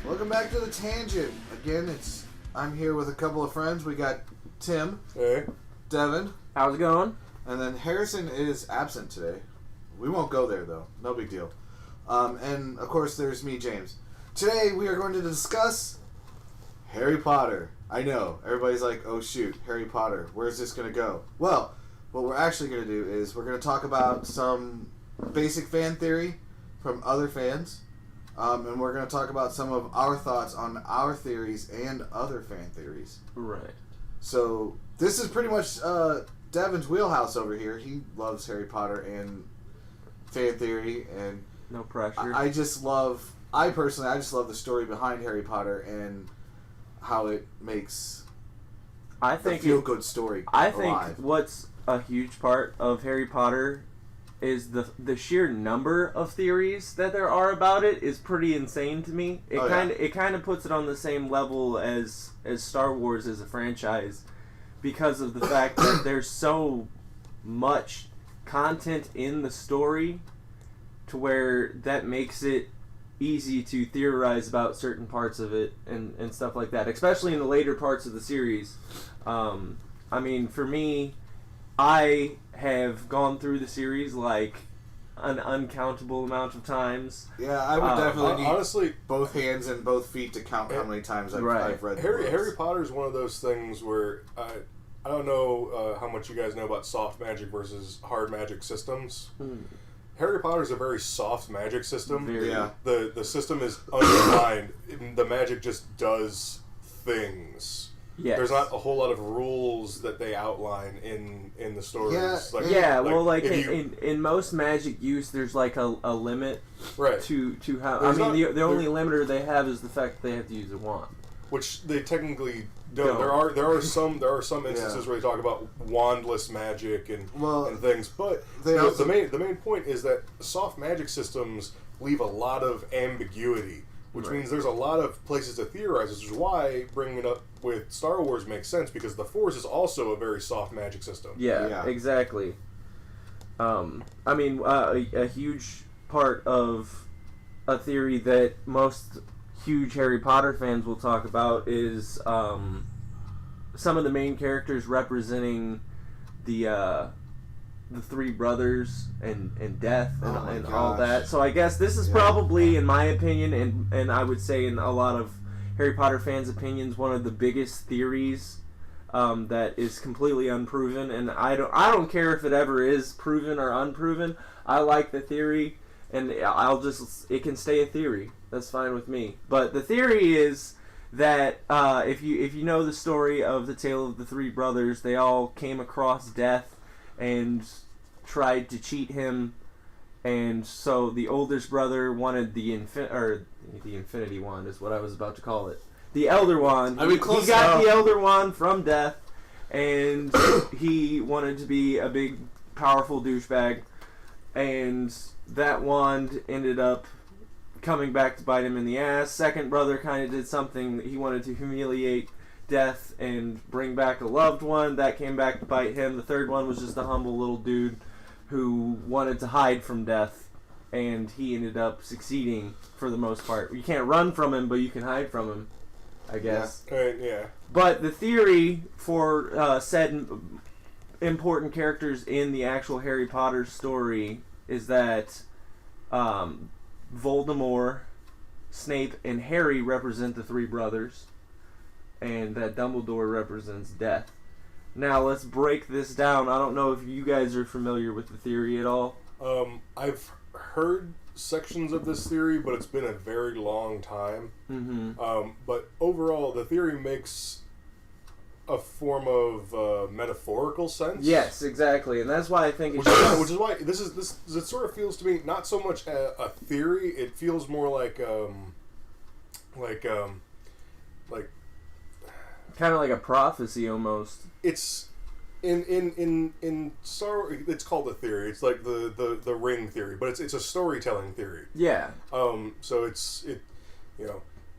Welcome back to the Tangent. Again, I'm here with a couple of friends. We got Tim. Hey. Devin. How's it going? And then Harrison is absent today. We won't go there, though. No big deal. And, of course, there's me, James. Today, we are going to discuss Harry Potter. I know. Everybody's like, oh, shoot, Harry Potter. Where's this going to go? Well, what we're actually going to do is we're going to talk about some basic fan theory from other fans. And we're going to talk about some of our thoughts on our theories and other fan theories. Right. So, this is pretty much Devin's wheelhouse over here. He loves Harry Potter and fan theory, and no pressure. I just love the story behind Harry Potter and how it makes a feel-good story I alive. think what's a huge part of Harry Potter is the sheer number of theories that there are about it is pretty insane to me. It kind of puts it on the same level as Star Wars as a franchise because of the fact that there's so much content in the story to where that makes it easy to theorize about certain parts of it and stuff like that, especially in the later parts of the series. I mean, for me, I have gone through the series like an uncountable amount of times. Yeah, I would definitely need honestly both hands and both feet to count how many times I've read Harry Potter is one of those things where I don't know how much you guys know about soft magic versus hard magic systems. Harry Potter is a very soft magic system. The system is undefined. The magic just does things. Yes. There's not a whole lot of rules that they outline in the stories. In most magic use, there's like a limit to how. The only limiter they have is the fact that they have to use a wand, which they technically don't. There are some instances where they talk about wandless magic and things, but the main point is that soft magic systems leave a lot of ambiguity. Which means there's a lot of places to theorize, which is why bringing it up with Star Wars makes sense, because the Force is also a very soft magic system. Yeah. Exactly. A huge part of a theory that most huge Harry Potter fans will talk about is some of the main characters representing the three brothers and death and all that. So I guess this is probably, in my opinion, and I would say in a lot of Harry Potter fans' opinions, one of the biggest theories that is completely unproven. And I don't care if it ever is proven or unproven. I like the theory, and it can stay a theory. That's fine with me. But the theory is that if you know the story of the tale of the three brothers, they all came across death and tried to cheat him, and so the oldest brother wanted the Infinity Wand is what I was about to call it. The Elder Wand. He got the Elder Wand from death, and he wanted to be a big, powerful douchebag, and that wand ended up coming back to bite him in the ass. Second brother kind of did something that he wanted to humiliate death and bring back a loved one. That came back to bite him. The third one was just a humble little dude who wanted to hide from death, and he ended up succeeding for the most part. You can't run from him, but you can hide from him, I guess. Yeah. But the theory for said important characters in the actual Harry Potter story is that Voldemort, Snape, and Harry represent the three brothers, and that Dumbledore represents death. Now, let's break this down. I don't know if you guys are familiar with the theory at all. I've heard sections of this theory, but it's been a very long time. Mm-hmm. But overall, the theory makes a form of metaphorical sense. Yes, exactly, and that's why I think which is why it sort of feels to me not so much a theory. It feels more like kind of like a prophecy almost. It's in Star. It's called a theory. It's like the ring theory, but it's a storytelling theory. Yeah. So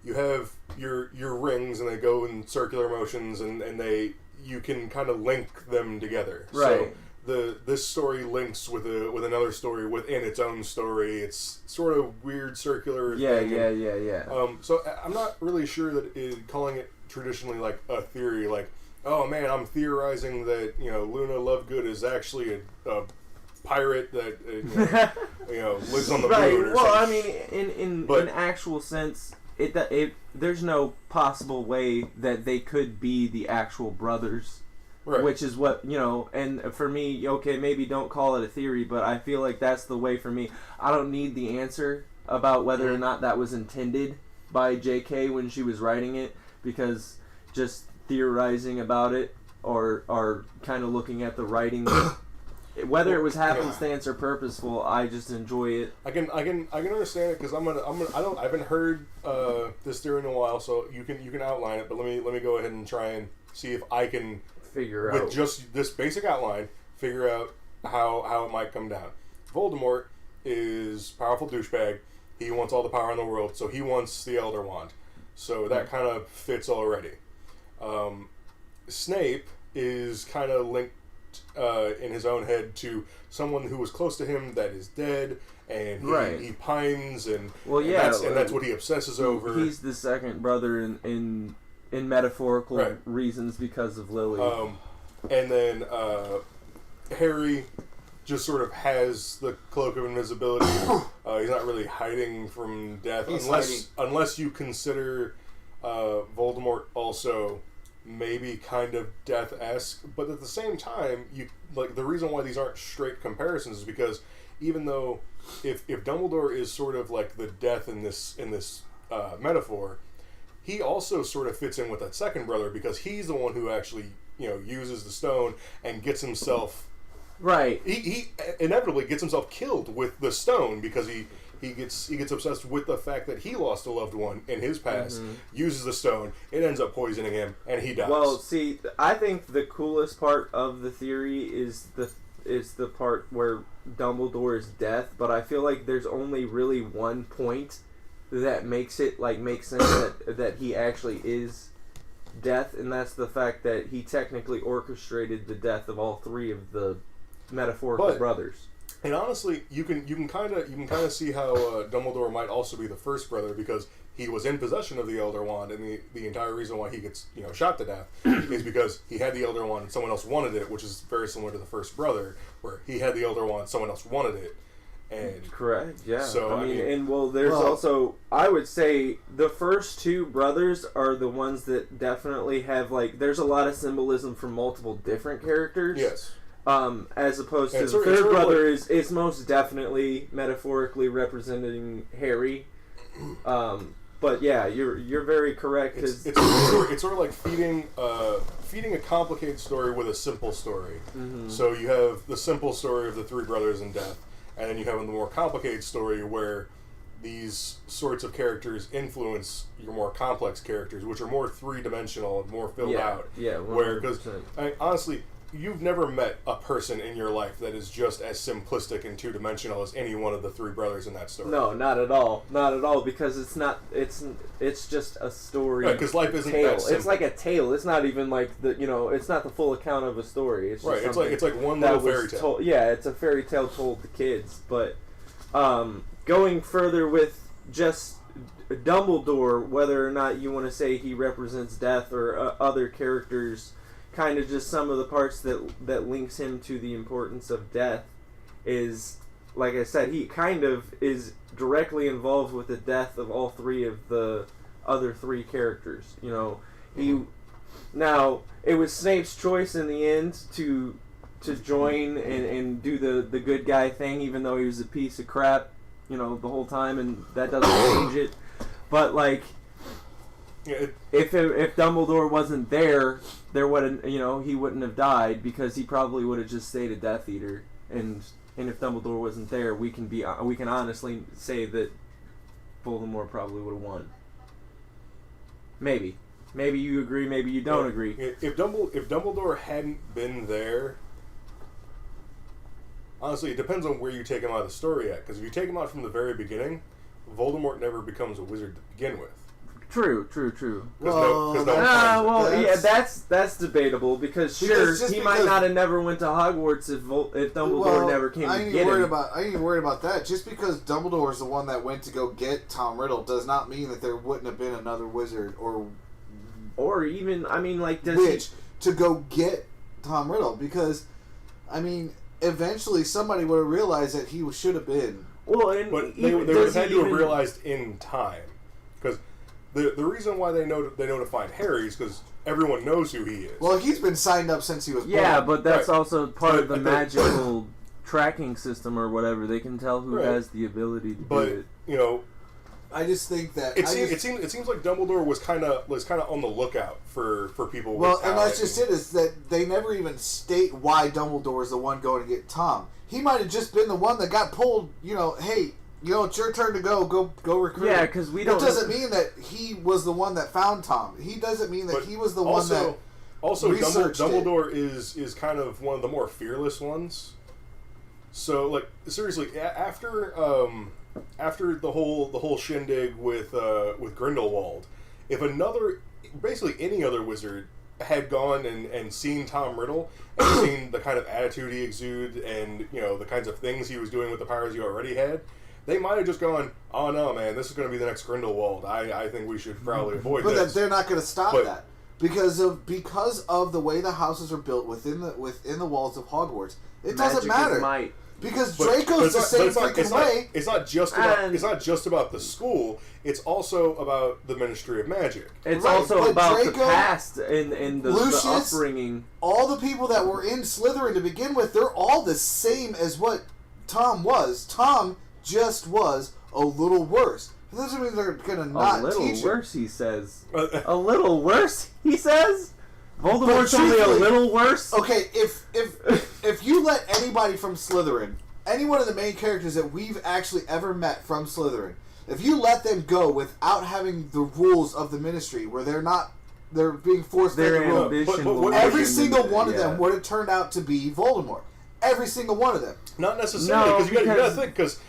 you have your rings, and they go in circular motions, and you can kind of link them together. Right. So this story links with another story within its own story. It's sort of weird circular thing. Yeah. So I'm not really sure that calling it traditionally like a theory, like, oh man, I'm theorizing that Luna Lovegood is actually a pirate that lives on the moon. Or well, something. I mean, in actual sense, there's no possible way that they could be the actual brothers. Right. Which is what, and for me, okay, maybe don't call it a theory, but I feel like that's the way for me. I don't need the answer about whether or not that was intended by J.K. when she was writing it, because just theorizing about it or kind of looking at the writing, whether it was happenstance or purposeful, I just enjoy it. I can understand it because I haven't heard this theory in a while, so you can outline it, but let me go ahead and try and see if I can figure out, with just this basic outline, figure out how it might come down. Voldemort is a powerful douchebag. He wants all the power in the world, so he wants the Elder Wand. So that kind of fits already. Snape is kind of linked in his own head to someone who was close to him that is dead, and he pines, and that's what he obsesses over. He's the second brother in metaphorical reasons because of Lily. And then Harry just sort of has the cloak of invisibility. He's not really hiding from death, unless you consider Voldemort also maybe kind of death-esque. But at the same time, the reason why these aren't straight comparisons is because even though if Dumbledore is sort of like the death in this metaphor, he also sort of fits in with that second brother because he's the one who actually uses the stone and gets himself He inevitably gets himself killed with the stone because he gets obsessed with the fact that he lost a loved one in his past. Uses the stone, it ends up poisoning him, and he dies. Well, see, I think the coolest part of the theory is the part where Dumbledore's death, but I feel like there's only really one point that makes sense that he actually is death, and that's the fact that he technically orchestrated the death of all three of the metaphorical brothers. And honestly, you can kind of see how Dumbledore might also be the first brother because he was in possession of the Elder Wand, and the entire reason why he gets shot to death is because he had the Elder Wand and someone else wanted it, which is very similar to the first brother, where he had the Elder Wand, someone else wanted it. And correct, yeah. So I mean, there's also, I would say the first two brothers are the ones that definitely have there's a lot of symbolism for multiple different characters. Yes. As opposed to the third brother is most definitely metaphorically representing Harry. But yeah, you're very correct. It's sort of like feeding a complicated story with a simple story. Mm-hmm. So you have the simple story of the three brothers in death. And then you have the more complicated story where these sorts of characters influence your more complex characters, which are more three-dimensional and more filled out. Yeah, 100%. Where, because honestly, you've never met a person in your life that is just as simplistic and two-dimensional as any one of the three brothers in that story. No, not at all. Not at all, because it's not. It's just a story. Because life isn't tale. that simple. It's like a tale. It's not even like the. It's not the full account of a story. It's just it's like one little fairy tale. It's a fairy tale told to kids. But going further with just Dumbledore, whether or not you want to say he represents death or other characters. Kind of just some of the parts that links him to the importance of death is, like I said, he kind of is directly involved with the death of all three of the other three characters. Now it was Snape's choice in the end to join and do the good guy thing, even though he was a piece of crap, the whole time, and that doesn't change it. But if Dumbledore wasn't there wouldn't he wouldn't have died because he probably would have just stayed a Death Eater, and if Dumbledore wasn't there, we can honestly say that Voldemort probably would have won. Maybe you agree, maybe you don't agree. If Dumbledore hadn't been there, honestly, it depends on where you take him out of the story at. Because if you take him out from the very beginning, Voldemort never becomes a wizard to begin with. True. That's debatable because he might not have never went to Hogwarts if Dumbledore never came to get him. I ain't worried about that. Just because Dumbledore is the one that went to go get Tom Riddle does not mean that there wouldn't have been another wizard or even to go get Tom Riddle, because eventually somebody would have realized that he should have been. But they would have had to have realized in time, because the reason why they know to find Harry is because everyone knows who he is. Well, he's been signed up since he was born. Yeah, but that's also part of the magical tracking system or whatever. They can tell who has the ability to do it. I just think that it seems like Dumbledore was kind of on the lookout for people. Well, and that's just it. Is that they never even state why Dumbledore is the one going to get Tom. He might have just been the one that got pulled. Hey, it's your turn to go recruit. Yeah, because we don't. That doesn't mean that he was the one that found Tom. He doesn't mean that he was the one that. Also, Dumbledore is kind of one of the more fearless ones. So, seriously, after the whole shindig with Grindelwald, if basically any other wizard had gone and seen Tom Riddle and seen the kind of attitude he exuded and the kinds of things he was doing with the powers he already had, they might have just gone, "Oh no, man, this is going to be the next Grindelwald. I think we should probably avoid this." But they're not going to stop that because of the way the houses are built within the walls of Hogwarts. It doesn't matter. Because Draco's the same freaking way. It's not just about the school. It's also about the Ministry of Magic. It's also about Draco, the past and the upbringing. All the people that were in Slytherin to begin with, they're all the same as what Tom was. Tom just was a little worse. It doesn't mean they're going to not teach him. A little worse, he says. A little worse, he says? Voldemort's only a little worse? Okay, if you let anybody from Slytherin, any one of the main characters that we've actually ever met from Slytherin, if you let them go without having the rules of the Ministry, where they're being forced to rule, every single one of them would have turned out to be Voldemort. Every single one of them. Not necessarily, because you got to think, because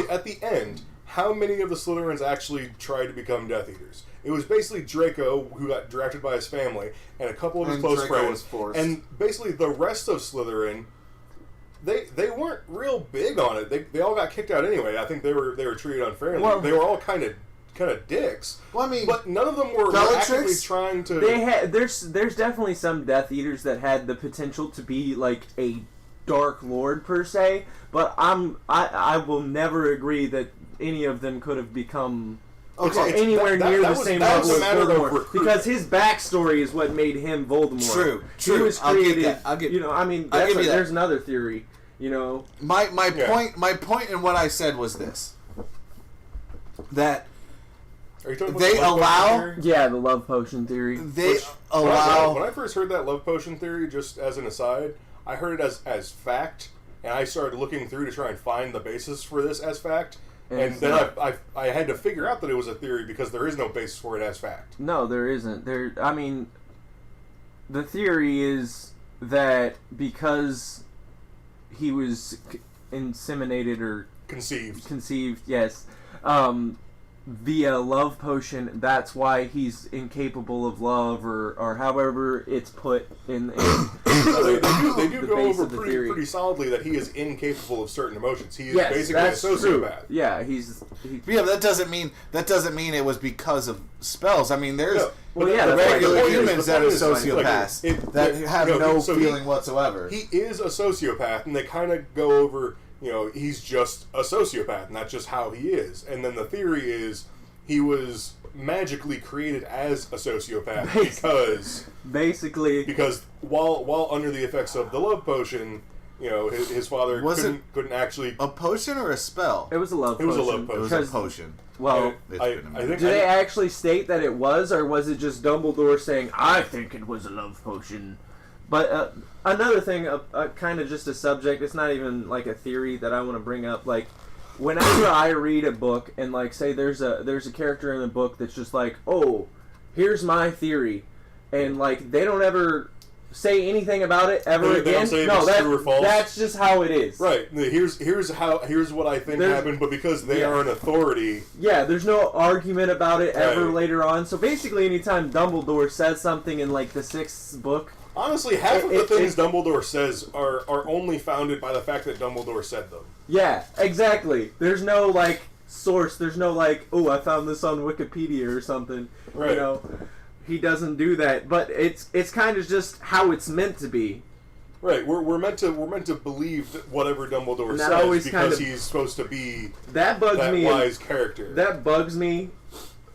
at the end, how many of the Slytherins actually tried to become Death Eaters? It was basically Draco, who got drafted by his family, and a couple of his close friends. And basically the rest of Slytherin, they weren't real big on it. They all got kicked out anyway. I think they were treated unfairly. Well, they were all kind of dicks. Well, but none of them were actively trying to. There's definitely some Death Eaters that had the potential to be like a Dark Lord per se, but I will never agree that any of them could have become anywhere near the same level as Voldemort, because his backstory is what made him Voldemort. True. He was created. There's another theory. My point in what I said was this: that are you talking about they allow the love potion theory. They allow. When I first heard that love potion theory, just as an aside, I heard it as fact, and I started looking through to try and find the basis for this as fact. And then I had to figure out that it was a theory because there is no basis for it as fact. No, there isn't. The theory is that because he was inseminated or conceived, yes, via love potion, that's why he's incapable of love, or however it's put in. They do go over pretty solidly that he is incapable of certain emotions. He is basically a sociopath. True. Yeah, but that doesn't mean it was because of spells. I mean, there's the regular humans that are sociopaths that have no feeling whatsoever. He is a sociopath, and they kind of go over. He's just a sociopath, and that's just how he is. And then the theory is he was magically created as a sociopath because while under the effects of the love potion, his father couldn't actually a potion or a spell. It was a love potion. It was a love potion. It was a potion. Well, I think. Did they actually state that it was, or was it just Dumbledore saying, "I think it was a love potion"? But another thing, kind of just a subject, it's not even like a theory that I want to bring up. Like, whenever I read a book and like say there's a character in the book that's just like, oh, here's my theory, and like they don't ever say anything about it ever They again. don't say if it's true or false. That's just how it is. Right. Here's what I think happened, but because they are an authority. Yeah, there's no argument about it ever later on. So basically, anytime Dumbledore says something in like the 6th book. Honestly, half of the things Dumbledore says are only founded by the fact that Dumbledore said them. Yeah, exactly. There's no like source. There's no like, oh, I found this on Wikipedia or something. Right. You know, he doesn't do that. But it's kind of just how it's meant to be. Right. We're meant to believe that whatever Dumbledore says because he's supposed to be that wise character. That bugs me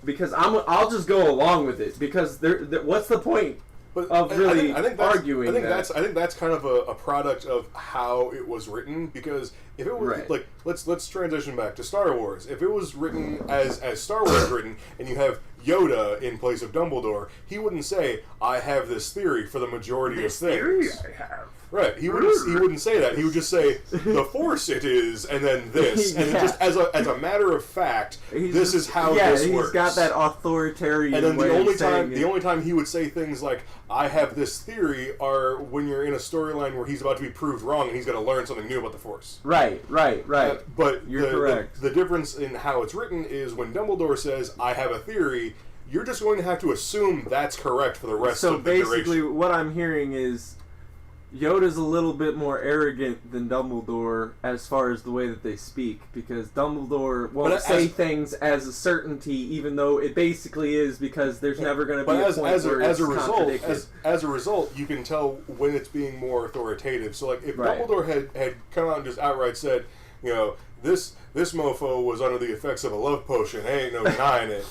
because I'll just go along with it because what's the point? Of really arguing I think that's kind of a product of how it was written, because if it was like let's transition back to Star Wars. If it was written as Star Wars written and you have Yoda in place of Dumbledore, he wouldn't say, I have this theory for the majority of things. Theory I have. Right. He wouldn't say that. He would just say, the Force it is, and then this. And just as a matter of fact, this is how this works. He's got that authoritarian and then way the only time he would say things like, I have this theory, are when you're in a storyline where he's about to be proved wrong and he's going to learn something new about the Force. Right. But you're correct. The difference in how it's written is when Dumbledore says, I have a theory, you're just going to have to assume that's correct for the rest of the duration. So basically what I'm hearing is Yoda's a little bit more arrogant than Dumbledore as far as the way that they speak, because Dumbledore won't say things as a certainty, even though it basically is, because there's never going to be a point where it's contradicted. As a result, you can tell when it's being more authoritative. So, like, if Dumbledore had come out and just outright said, you know, this mofo was under the effects of a love potion, ain't no denying it,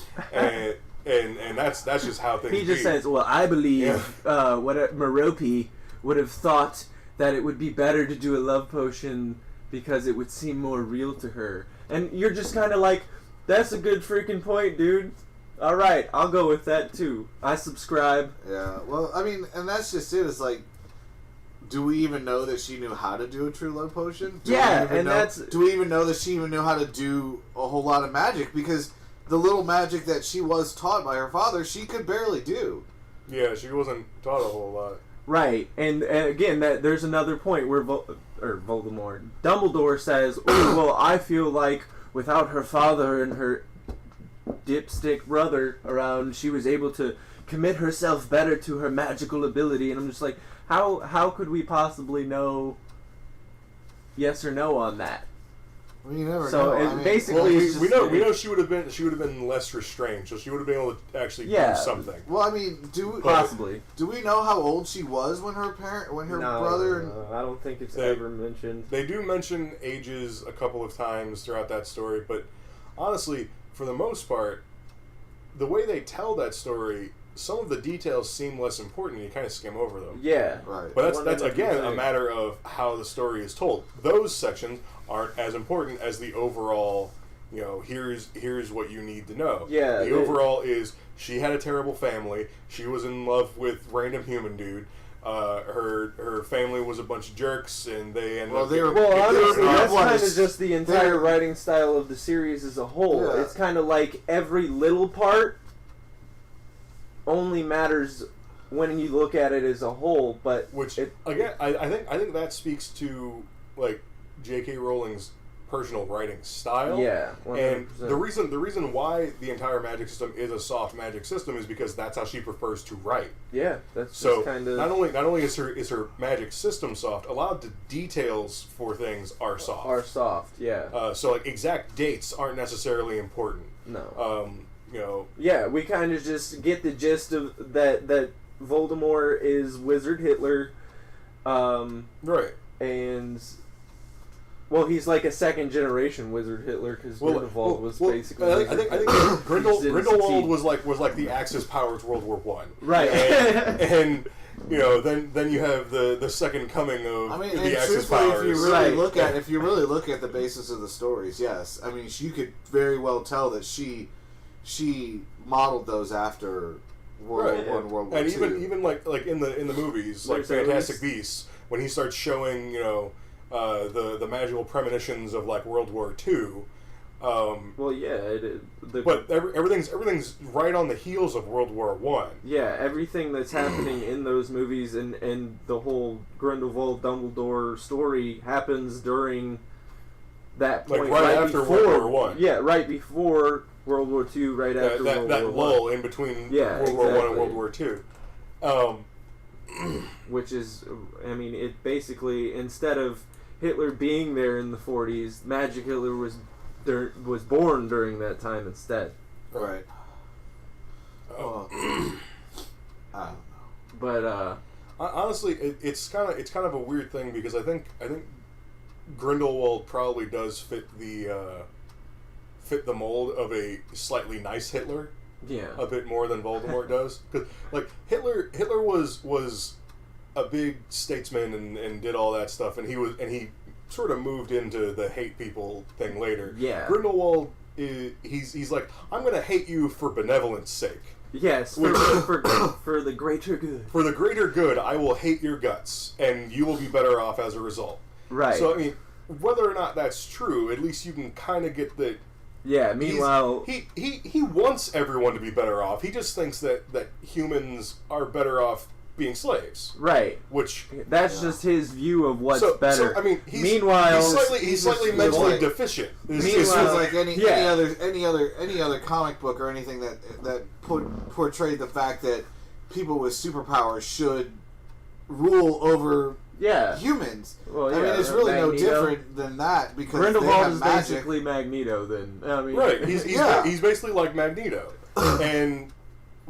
and that's just how things. He just says, "Well, I believe what Merope would have thought that it would be better to do a love potion because it would seem more real to her." And you're just kind of like, that's a good freaking point, dude. All right, I'll go with that too. I subscribe. Yeah, well, I mean, and that's just it. It's like, do we even know that she knew how to do a true love potion? Do we even know that she even knew how to do a whole lot of magic? Because the little magic that she was taught by her father, she could barely do. Yeah, she wasn't taught a whole lot. Right, and again, there's another point where Dumbledore says, "Oh, well, I feel like without her father and her dipstick brother around, she was able to commit herself better to her magical ability." And I'm just like, how could we possibly know yes or no on that? Well, you never know. So basically, we know she would have been less restrained, so she would have been able to actually do something. Well, I mean, do we know how old she was when her brother? I don't think it's ever mentioned. They do mention ages a couple of times throughout that story, but honestly, for the most part, the way they tell that story, some of the details seem less important, and you kind of skim over them. Yeah, right. But that's again a matter of how the story is told. Those sections aren't as important as the overall, you know, here's what you need to know. Yeah. The overall is she had a terrible family. She was in love with random human dude. Her family was a bunch of jerks, and they ended up. Honestly, that's kind of just the entire writing style of the series as a whole. Yeah. It's kind of like every little part only matters when you look at it as a whole. But I think that speaks to like J.K. Rowling's personal writing style. Yeah, 100%. And the reason why the entire magic system is a soft magic system is because that's how she prefers to write. Yeah, that's so just kind of not only is her magic system soft, a lot of the details for things are soft. Yeah. So like exact dates aren't necessarily important. No. You know. Yeah, we kind of just get the gist of that Voldemort is Wizard Hitler. Right. And well, he's like a second generation Wizard Hitler because Grindelwald was basically. I think Grindelwald was like the Axis powers World War I. Right. And you know, then you have the second coming of the Axis powers. If you really look at the basis of the stories, yes, I mean, you could very well tell that she modeled those after World War I, World War II. And even like in the movies, like Fantastic Beasts, when he starts showing, you know, the magical premonitions of like World War II, Well, yeah, but everything's right on the heels of World War I. Yeah, everything that's happening in those movies and the whole Grindelwald Dumbledore story happens during that point, like right after before, World War I. Yeah, right before World War II, right after World War I. That lull in between World War I and World War II. Which is, I mean, it basically, instead of Hitler being there in the 40s, Magic Hitler was born during that time instead. Right. I don't know. But honestly, it's kind of a weird thing because I think Grindelwald probably does fit the mold of a slightly nice Hitler. Yeah. A bit more than Voldemort does, because like Hitler was a big statesman and did all that stuff, and he sort of moved into the hate people thing later. Yeah. Grindelwald he's like, I'm going to hate you for benevolence sake. Yes, for the greater good. For the greater good, I will hate your guts, and you will be better off as a result. Right. So I mean, whether or not that's true, at least you can kind of get the. Yeah. Meanwhile, he wants everyone to be better off. He just thinks that humans are better off being slaves. Right. Which that's just his view of what's better. So, I mean, he's slightly mentally deficient. Meanwhile, like any other comic book or anything that portrayed the fact that people with superpowers should rule over humans. Well, I mean, it's really Magneto. No different than that because Grindelwald is basically Magneto. Then I mean, right? He's basically like Magneto, and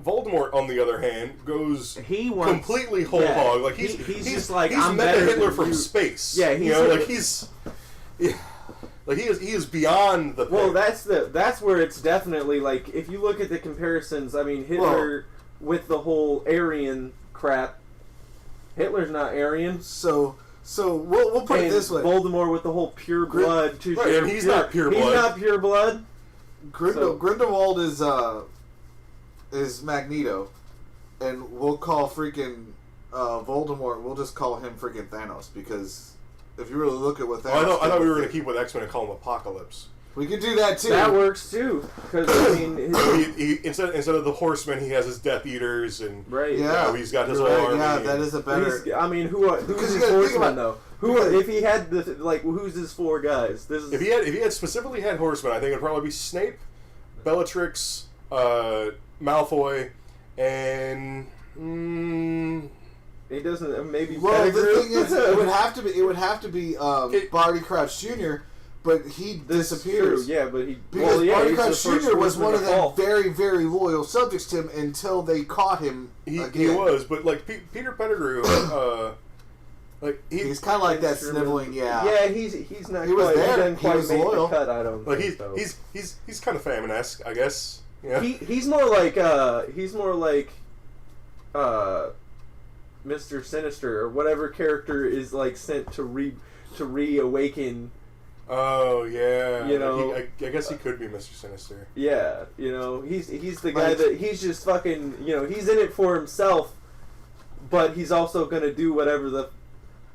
Voldemort, on the other hand, goes completely whole hog. Like he's just like he's Meta Hitler from space. Yeah, he is beyond the. Well, that's where it's definitely like if you look at the comparisons. I mean, Hitler with the whole Aryan crap. Hitler's not Aryan. So we'll put it this way: Voldemort with the whole pure blood. And he's not pure blood. He's not pure blood. Grindelwald is Magneto, and we'll call freaking Voldemort. We'll just call him freaking Thanos because if you really look at what Thanos, I thought we were going to keep with X-Men and call him Apocalypse. We could do that too. That works too, because I mean, he instead of the Horsemen, he has his Death Eaters, and he's got his whole army. Yeah, that is a better. I mean, who's his Horsemen though? If he had who's his four guys? If he had specifically had Horsemen, I think it'd probably be Snape, Bellatrix, Malfoy, and he doesn't maybe. Well, the thing is, it would have to be Barty Crouch Jr. But he disappears. True, yeah, but Barty Crouch Jr. was one of the very, very loyal subjects to him until they caught him. He was, but like Peter Pettigrew, he's kind of like that sniveling. Yeah, he's not. He was there. He was loyal. The cut, I don't like think so. He's kind of famine-esque, I guess. Yeah. He's more like Mr. Sinister or whatever character is like sent to reawaken. Oh yeah, you know. I guess he could be Mr. Sinister. Yeah, you know, he's the guy that he's just fucking. You know, he's in it for himself, but he's also gonna do whatever the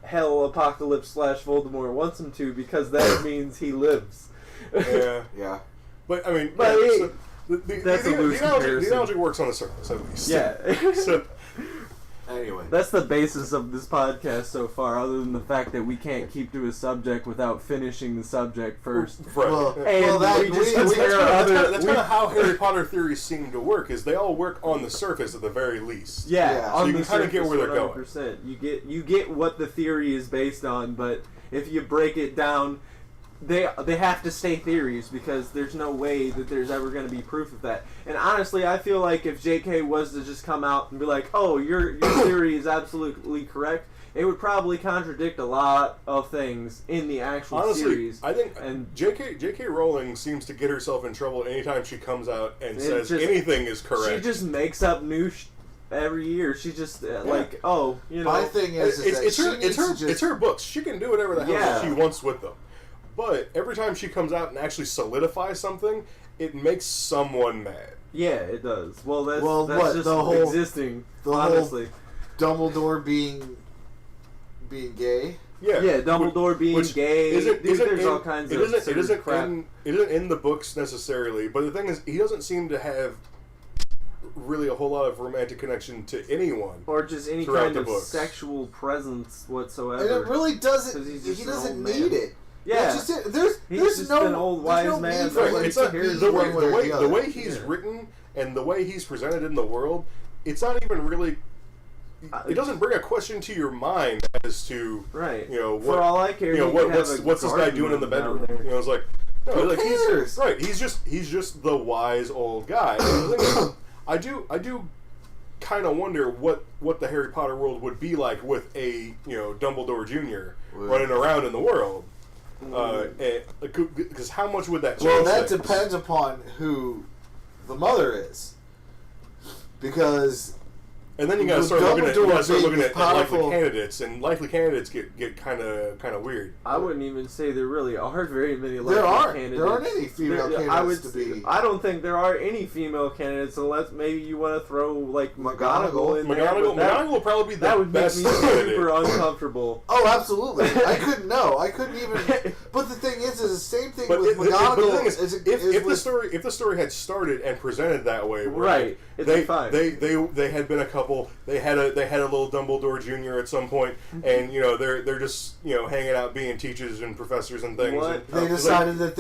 hell Apocalypse / Voldemort wants him to because that means he lives. Yeah. But I mean, the analogy works on the surface at least. Yeah. So. Anyway, that's the basis of this podcast so far, other than the fact that we can't keep to a subject without finishing the subject first. Right. That's kind of how Harry Potter theories seem to work, is they all work on the surface at the very least. Yeah. So you can kind of get where they're 100%. going. You get what the theory is based on, but if you break it down, they have to stay theories because there's no way that there's ever going to be proof of that. And honestly, I feel like if J.K. was to just come out and be like, "Oh, your theory is absolutely correct," it would probably contradict a lot of things in the actual series. I think J.K. Rowling seems to get herself in trouble anytime she comes out and says anything is correct. She just makes up new every year. She just like, oh, you know. My thing is it's her books. She can do whatever the hell she wants with them. But every time she comes out and actually solidifies something, it makes someone mad. Yeah, it does. Well, that's just the whole existing. Honestly, Dumbledore being gay. Dumbledore being gay. There's all kinds of crap. It isn't in the books necessarily, but the thing is, he doesn't seem to have really a whole lot of romantic connection to anyone, or just any kind of sexual presence whatsoever. And it really doesn't. He doesn't need it. Yeah, just it. There's no an old wise man. It's not the way he's written and the way he's presented in the world. It's not even really. It doesn't bring a question to your mind as to right. What, for all I care, what's this guy doing in the bedroom? It's like he's just the wise old guy. I do kind of wonder what the Harry Potter world would be like with a Dumbledore Jr. running around in the world. Because how much would that change? Well, that depends upon who the mother is. Because and then you gotta start looking at likely candidates, and likely candidates get kind of weird. I wouldn't even say there really are very many likely candidates. There aren't any female candidates I don't think there are any female candidates unless maybe you want to throw like McGonagall in there. McGonagall would probably be that would best make me super uncomfortable. Oh, absolutely. I couldn't even. But the thing is the same thing with McGonagall. If the story had started and presented that way, right? They had been a couple. They had a little Dumbledore Jr. at some point, and they're just hanging out, being teachers and professors and things. And they decided that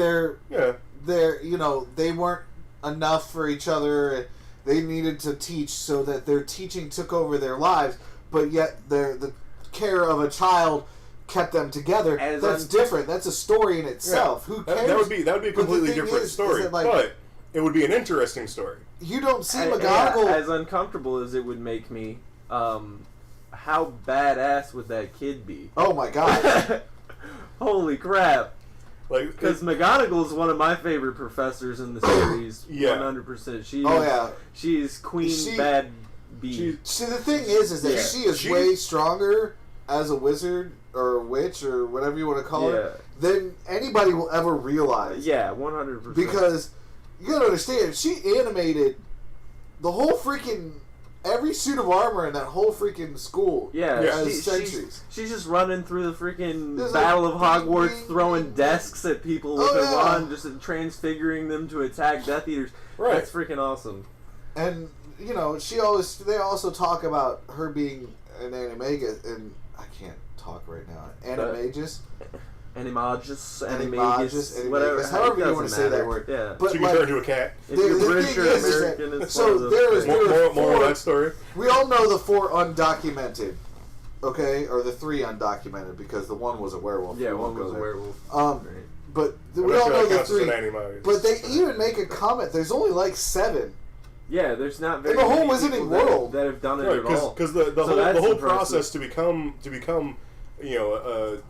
they weren't enough for each other. They needed to teach so that their teaching took over their lives, but yet the care of a child kept them together. That's different. That's a story in itself. Who cares? That would be a completely different story, but it would be an interesting story. You don't see McGonagall as uncomfortable as it would make me. How badass would that kid be? Oh my god! Holy crap! Because McGonagall is one of my favorite professors in the series. 100%. She's Queen Bad Bee. See, the thing is that she is way stronger as a wizard or a witch or whatever you want to call her than anybody will ever realize. Yeah, 100%. Because you gotta understand, she animated the whole freaking every suit of armor in that whole freaking school. She's just running through the freaking Battle of Hogwarts, throwing desks at people with her wand, just transfiguring them to attack Death Eaters. Right. That's freaking awesome. And they also talk about her being an animagus, and I can't talk right now. Animagus. Animagus, whatever. However you want to say that word. Yeah. But she can turn into a cat. If you're British or American, it's more of that story. We all know the 4 undocumented, okay, or the 3 undocumented because the one was a werewolf. Yeah, one was a werewolf. But we all know the 3. But they even make a comment. There's only like 7. Yeah, there's not very in the whole many Wizarding world that have done it at all. Because the whole process to become an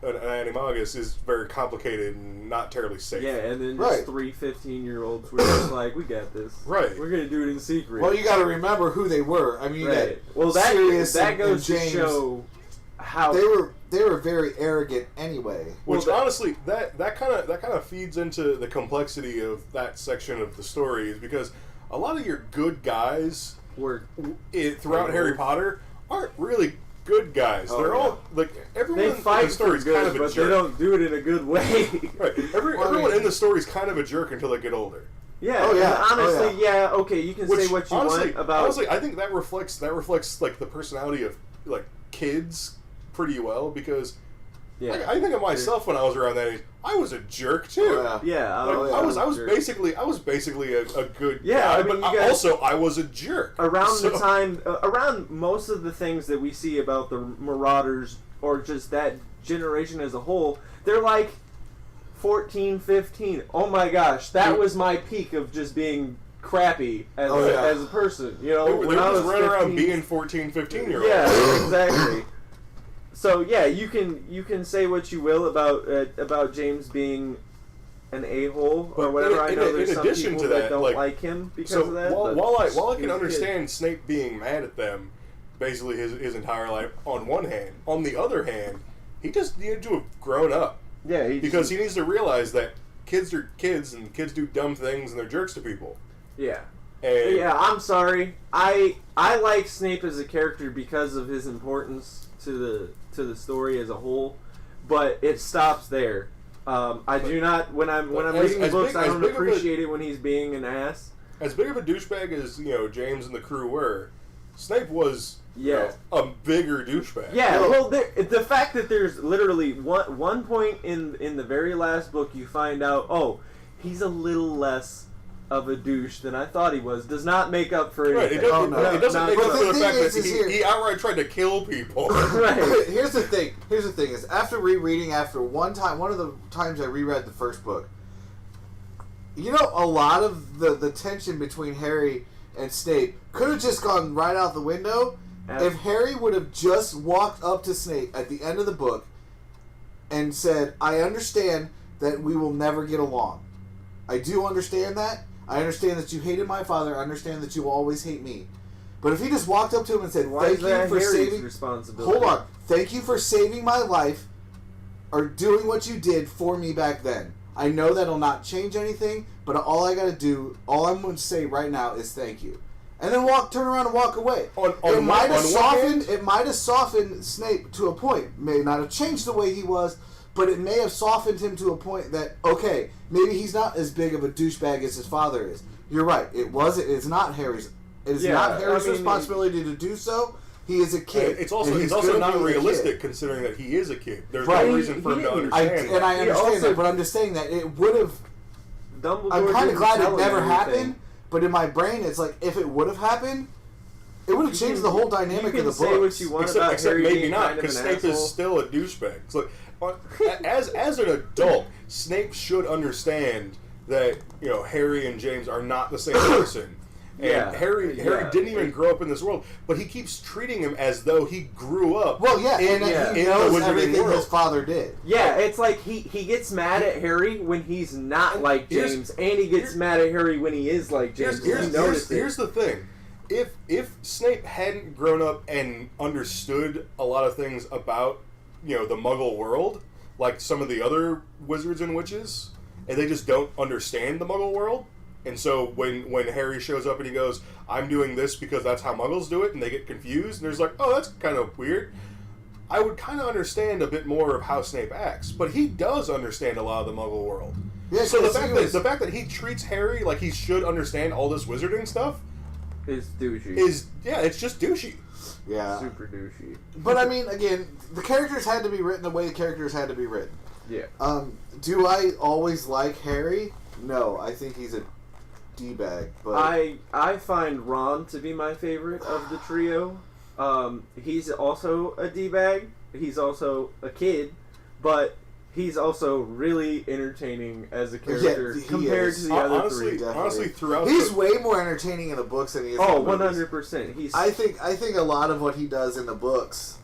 animagus is very complicated and not terribly safe. Yeah, and then just 3 15-year-olds were just like, we got this. Right. We're going to do it in secret. Well, you got to remember who they were. I mean, that goes to show how they were very arrogant anyway. Which honestly, that kind of feeds into the complexity of that section of the story, is because a lot of your good guys throughout Harry Potter aren't really good guys. They're all everyone in the story is kind of a jerk. They don't do it in a good way. Right. Everyone in the story is kind of a jerk until they get older. Yeah. Honestly, okay, you can say what you want about. Honestly, I think that reflects like the personality of like kids pretty well, because I think of myself when I was around that age. I was a jerk too. I was basically a good guy, but I was a jerk. Around the time, around most of the things that we see about the Marauders, or just that generation as a whole, they're like 14, 15. Oh my gosh, that was my peak of just being crappy as a person. When I was running around being 14, 15-year-olds. Yeah, exactly. So you can say what you will about James being an a-hole or whatever. I know there's some people that don't like him because of that. While I can understand Snape being mad at them, basically his entire life, on one hand, on the other hand, he just needed to have grown up. Yeah, because he needs to realize that kids are kids, and kids do dumb things, and they're jerks to people. Yeah. I'm sorry. I like Snape as a character because of his importance to the story as a whole, but it stops there. I do not when I'm reading the books. I don't appreciate it when he's being an ass. As big of a douchebag as James and the crew were, Snape was a bigger douchebag. Yeah, well, the fact that there's literally one point in the very last book you find out, he's a little less of a douche than I thought he was, does not make up for anything. It doesn't make up for the fact that he outright tried to kill people. Right. Here's the thing is, after rereading, one of the times I reread the first book, a lot of the tension between Harry and Snape could have just gone right out the window if Harry would have just walked up to Snape at the end of the book and said, I understand that we will never get along. I do understand that. I understand that you hated my father. I understand that you will always hate me. But if he just walked up to him and said, "Thank you for saving," hold on, "Thank you for saving my life, or doing what you did for me back then. I know that'll not change anything, but all I'm going to say right now is thank you." And then turn around and walk away. It might have softened Snape to a point. May not have changed the way he was, but it may have softened him to a point that, okay, maybe he's not as big of a douchebag as his father is. You're right. It's not Harry's. It is not Harry's responsibility to do so. He is a kid. It's also not realistic considering that he is a kid. There's no reason for him to understand that. And I understand that, but I'm just saying that it would have... I'm kind of glad it never happened, but in my brain, it's like, if it would have happened, it would have changed the whole dynamic of the book. You can say what you want about except Harry maybe being not, because Snape is still a douchebag. It's like, as an adult, Snape should understand that Harry and James are not the same person. And Harry didn't even grow up in this world, but he keeps treating him as though he grew up. Well, he knows everything his father did. Yeah, it's like he gets mad at Harry when he's not like James, and he gets mad at Harry when he is like James. Here's the thing. If Snape hadn't grown up and understood a lot of things about the Muggle world, like some of the other wizards and witches, and they just don't understand the Muggle world, and so when Harry shows up and he goes, "I'm doing this because that's how Muggles do it," and they get confused, and there's like, "Oh, that's kind of weird," I would kind of understand a bit more of how Snape acts, but he does understand a lot of the Muggle world. Yeah, so the fact that he treats Harry like he should understand all this wizarding stuff is douchey. It's just douchey. Yeah. Super douchey. But I mean, again, the characters had to be written the way the characters had to be written. Yeah. Do I always like Harry? No, I think he's a D-bag. But I find Ron to be my favorite of the trio. He's also a D-bag. He's also a kid, but he's also really entertaining as a character compared to the other three. Honestly, throughout he's way more entertaining in the books than he is in the movies. 100%. I think a lot of what he does in the books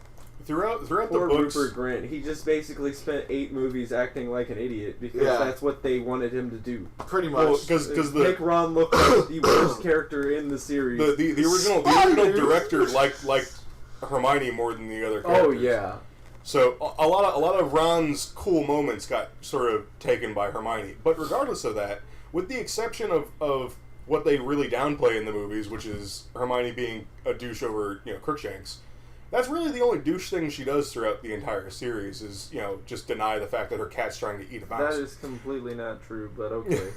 throughout the books. Rupert Grint, he just basically spent 8 movies acting like an idiot because that's what they wanted him to do. Pretty much, because make Ron look like the worst character in the series. The original director liked Hermione more than the other characters. Oh yeah. So a lot of Ron's cool moments got sort of taken by Hermione. But regardless of that, with the exception of what they really downplay in the movies, which is Hermione being a douche over Crookshanks, that's really the only douche thing she does throughout the entire series is just deny the fact that her cat's trying to eat a mouse. That is completely not true, but okay.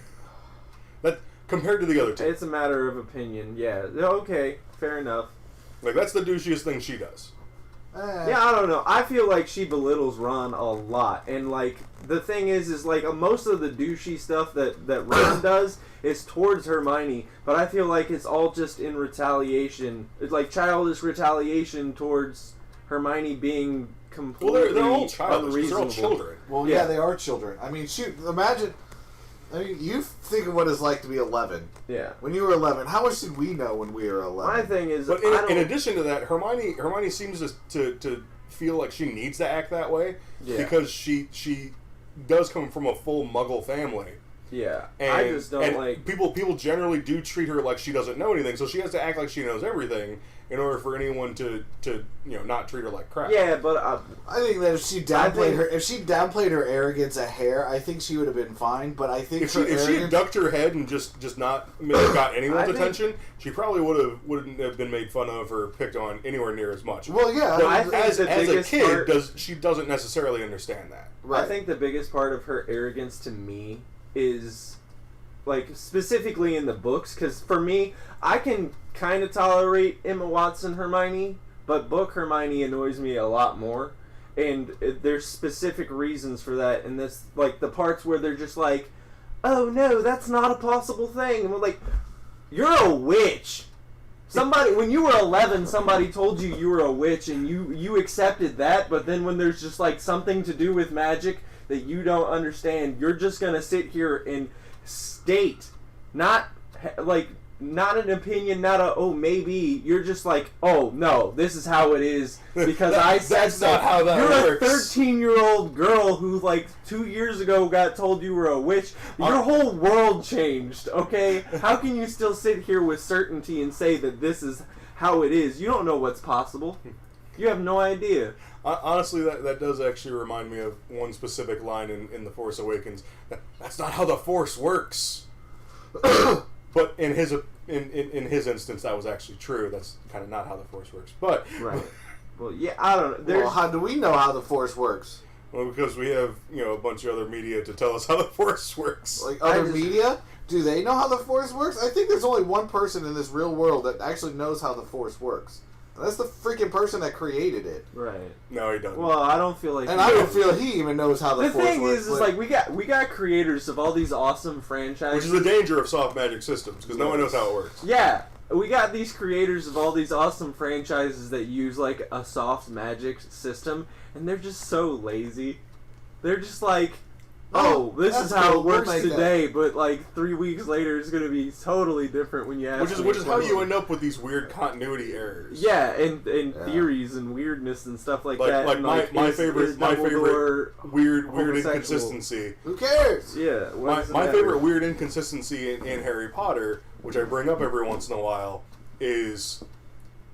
That compared to the other two, it's a matter of opinion. Yeah, okay, fair enough. Like that's the douchiest thing she does. Yeah, I don't know. I feel like she belittles Ron a lot, and like the thing is like most of the douchey stuff that Ron does is towards Hermione, but I feel like it's all just in retaliation. It's like childish retaliation towards Hermione being completely they're all childish. unreasonable. They're all children. Well, yeah, they are children. I mean, shoot, imagine. I mean, you think of what it's like to be 11. Yeah. When you were 11, how much did we know when we were 11? My thing is, but in addition to that, Hermione seems to feel like she needs to act that way because she does come from a full Muggle family, Yeah, and, I just don't like... People generally do treat her like she doesn't know anything, so she has to act like she knows everything in order for anyone to not treat her like crap. Yeah, but I think that if she downplayed her arrogance a hair, I think she would have been fine. But I think if she had ducked her head and just not got anyone's attention, she probably wouldn't have been made fun of or picked on anywhere near as much. Well, yeah. But as a kid, she doesn't necessarily understand that. Right. I think the biggest part of her arrogance to me is, like, specifically in the books, because for me, I can kind of tolerate Emma Watson Hermione, but book Hermione annoys me a lot more, and there's specific reasons for that, and this, like, the parts where they're just like, oh no, that's not a possible thing, and we're like, you're a witch! Somebody, when you were 11, somebody told you were a witch, and you accepted that, but then when there's just, like, something to do with magic that you don't understand, you're just gonna sit here and state, not an opinion, not a, oh, maybe. You're just like, oh, no, this is how it is, because I said so. That's not how that works. You're a 13-year-old girl who, like, 2 years ago got told you were a witch. Your whole world changed, okay? How can you still sit here with certainty and say that this is how it is? You don't know what's possible. You have no idea. Honestly, that does actually remind me of one specific line in The Force Awakens. That's not how the Force works. But in his instance, that was actually true. That's kind of not how the Force works. But right. Well, yeah, I don't know. Well, how do we know how the Force works? Well, because we have a bunch of other media to tell us how the Force works. Like other media, do they know how the Force works? I think there's only one person in this real world that actually knows how the Force works. That's the freaking person that created it. Right. No, he doesn't. Well, I don't feel like... And I don't feel he even knows how the Force works. The thing is like, we got creators of all these awesome franchises. Which is the danger of soft magic systems, because no one knows how it works. Yeah. We got these creators of all these awesome franchises that use, like, a soft magic system, and they're just so lazy. They're just like... Oh, this is how it works today, but like 3 weeks later, it's going to be totally different when you ask. Which is how you end up with these weird continuity errors. Yeah, and theories and weirdness and stuff like that. Like my favorite weird inconsistency. Who cares? Yeah, my favorite weird inconsistency in Harry Potter, which I bring up every once in a while, is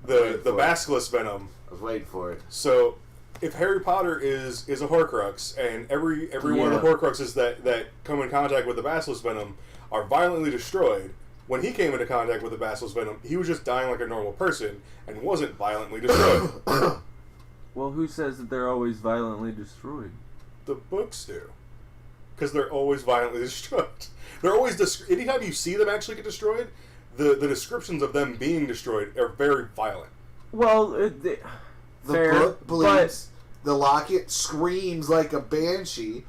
the basilisk venom. I was waiting for it. So, if Harry Potter is a Horcrux, and every one of the Horcruxes that come in contact with the basilisk venom are violently destroyed, when he came into contact with the basilisk venom, he was just dying like a normal person and wasn't violently destroyed. Well, who says that they're always violently destroyed? The books do, because they're always violently destroyed. They're always anytime you see them actually get destroyed, the descriptions of them being destroyed are very violent. Well, the book bleeds. The locket screams like a banshee.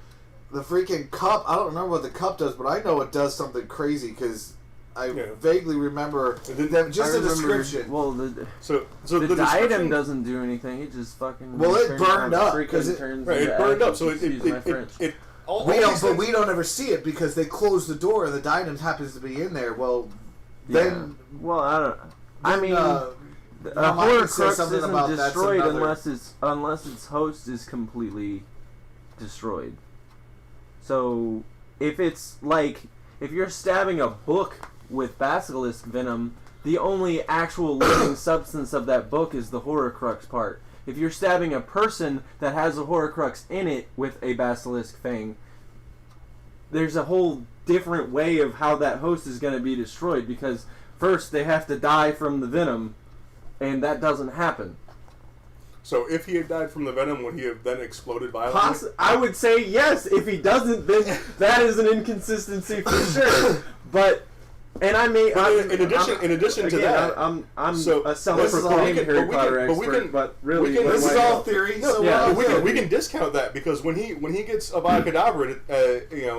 The freaking cup, I don't remember what the cup does, but I know it does something crazy because I vaguely remember the description. Well, the diadem doesn't do anything. It just fucking... Well, it burned up. It burned up, so it we don't ever see it because they close the door and the diadem happens to be in there. Well, then... Well, I don't... I mean... a Horcrux isn't destroyed unless its host is completely destroyed. So if it's like if you're stabbing a book with basilisk venom, the only actual living substance of that book is the Horcrux part. If you're stabbing a person that has a Horcrux in it with a basilisk fang, there's a whole different way of how that host is going to be destroyed, because first they have to die from the venom. And that doesn't happen. So if he had died from the venom, would he have then exploded violently? I would say yes. If he doesn't, then that is an inconsistency for sure. But, and I may... in addition to that... I'm a self-proclaimed Harry Potter expert, but really... This is all theory. We can discount that, because when he gets Avada Kedavra,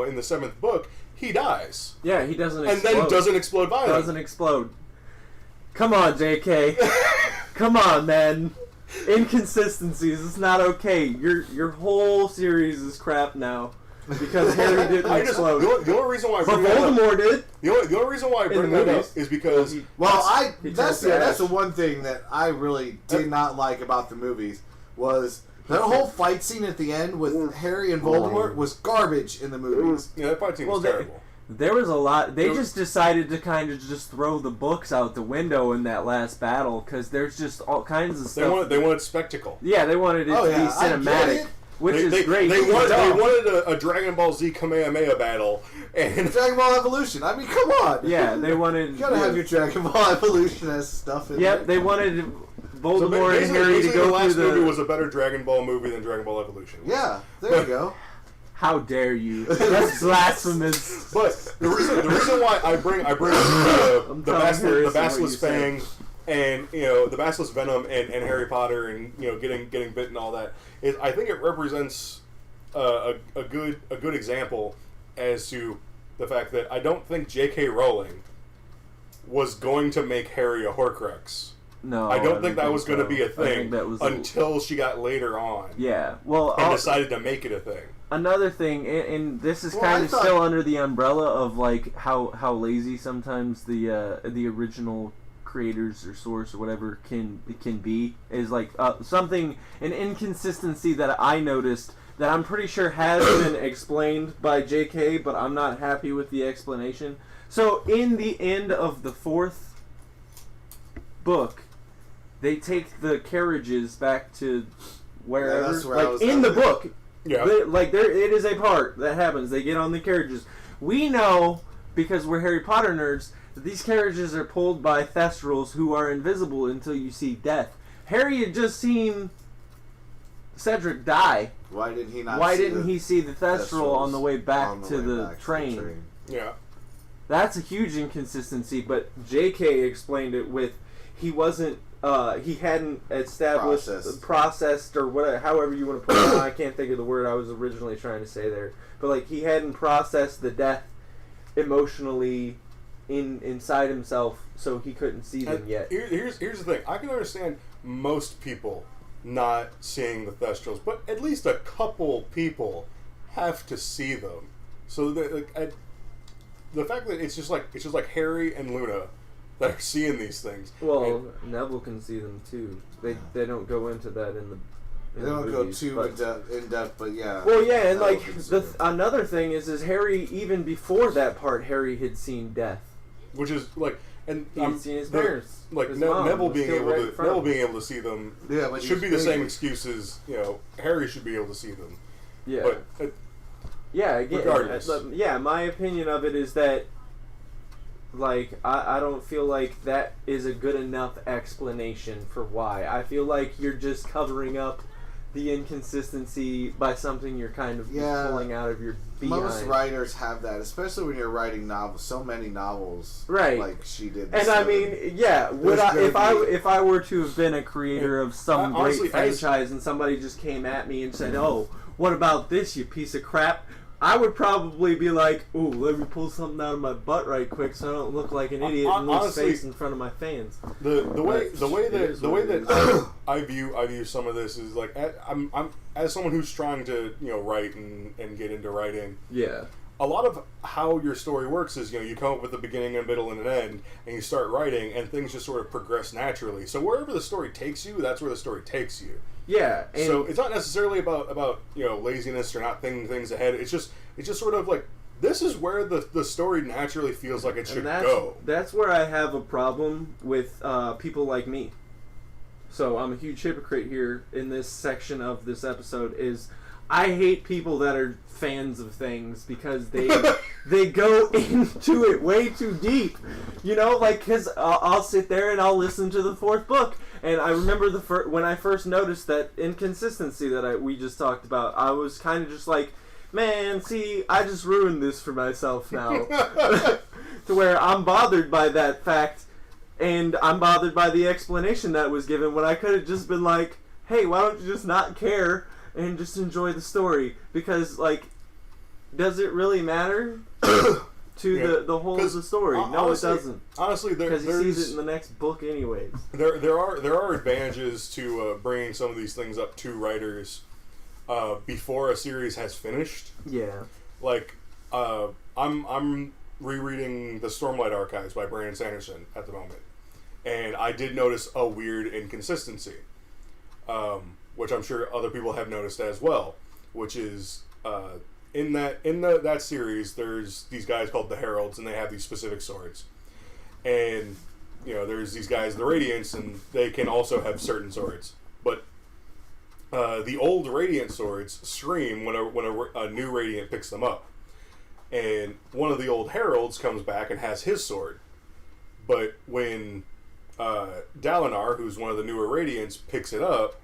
in the 7th book, he dies. Yeah, he doesn't explode. And then doesn't explode violently. Doesn't explode. Come on, JK. Come on, man. Inconsistencies. It's not okay. Your whole series is crap now because Harry didn't explode. The only reason why Voldemort did. The only reason why I bring that up is because that's the one thing that I really did not like about the movies was that whole fight scene at the end with Harry and Voldemort was garbage in the movies. Yeah, that fight scene was terrible. there was a lot. They just decided to kind of just throw the books out the window in that last battle because there's just all kinds of stuff. They wanted spectacle. Yeah, they wanted it to be cinematic. Which is great. They wanted a Dragon Ball Z Kamehameha battle and Dragon Ball Evolution. I mean, come on. Yeah, they wanted. You gotta have your Dragon Ball Evolution as stuff in there. Yep, they wanted Voldemort and Harry to go the last through the. movie was a better Dragon Ball movie than Dragon Ball Evolution. Yeah, there you go. How dare you? That's blasphemous. But the reason why I bring the Basilisk Fang and the Basilisk Venom and Harry Potter and getting bit and all that is I think it represents a good example as to the fact that I don't think J.K. Rowling was going to make Harry a Horcrux. No, I don't think that was going to be a thing until she got later on. Yeah, well, and decided to make it a thing. Another thing, and this is kind of still under the umbrella of like how lazy sometimes the original creators or source or whatever can be, is like an inconsistency that I noticed that I'm pretty sure has been explained by J.K., but I'm not happy with the explanation. So in the end of the 4th book, they take the carriages back to wherever, the book. Yeah. It is a part that happens. They get on the carriages. We know, because we're Harry Potter nerds, that these carriages are pulled by Thestrals who are invisible until you see death. Harry had just seen Cedric die. Why did he not? Why didn't he see the Thestral on the way back to the train? Yeah. That's a huge inconsistency, but J.K. explained it with he wasn't. He hadn't established, processed, or whatever, however you want to put it. I can't think of the word I was originally trying to say there, but like he hadn't processed the death emotionally inside himself, so he couldn't see them yet. Here's the thing: I can understand most people not seeing the Thestrals, but at least a couple people have to see them. So the fact that it's just like Harry and Luna that are seeing these things. Well, Neville can see them too. They don't go into that in the. They don't movies, go too in depth, but yeah. Well, yeah, and like another thing is Harry, even before that part, Harry had seen death, which is like, and he'd seen his parents, like Neville being able to see them. Yeah, but should be the same excuse as Harry should be able to see them. Yeah, but yeah, again, regardless, my opinion of it is that. Like, I don't feel like that is a good enough explanation for why. I feel like you're just covering up the inconsistency by something you're kind of pulling out of your behind. Most writers have that, especially when you're writing novels, so many novels, right? Like she did. And I mean, yeah, if I were to have been a creator of some great franchise and somebody just came at me and said, "Oh, what about this, you piece of crap?" I would probably be like, "Ooh, let me pull something out of my butt right quick, so I don't look like an idiot and lose face in front of my fans." The way that I view some of this is like I'm as someone who's trying to write and get into writing. Yeah. A lot of how your story works is you come up with a beginning, a middle, and an end, and you start writing, and things just sort of progress naturally. So wherever the story takes you, that's where the story takes you. Yeah. So it's not necessarily about laziness or not thinking things ahead. It's just sort of like this is where the story naturally feels like it should go. That's where I have a problem with people like me. So I'm a huge hypocrite here in this section of this episode. Is I hate people that are fans of things because they go into it way too deep. Because I'll sit there and I'll listen to the 4th book. And I remember when I first noticed that inconsistency that we just talked about, I was kind of just like, man, see, I just ruined this for myself now. To where I'm bothered by that fact, and I'm bothered by the explanation that was given when I could have just been like, hey, why don't you just not care and just enjoy the story? Because, like, does it really matter to the whole of the story? No, it doesn't. Honestly, because he sees it in the next book anyways. There are advantages to bringing some of these things up to writers before a series has finished. Yeah. Like, I'm rereading the Stormlight Archives by Brandon Sanderson at the moment, and I did notice a weird inconsistency, which I'm sure other people have noticed as well, which is that series, there's these guys called the Heralds, and they have these specific swords. And there's these guys, the Radiants, and they can also have certain swords. But the old Radiant swords scream when a new Radiant picks them up. And one of the old Heralds comes back and has his sword. But when Dalinar, who's one of the newer Radiants, picks it up,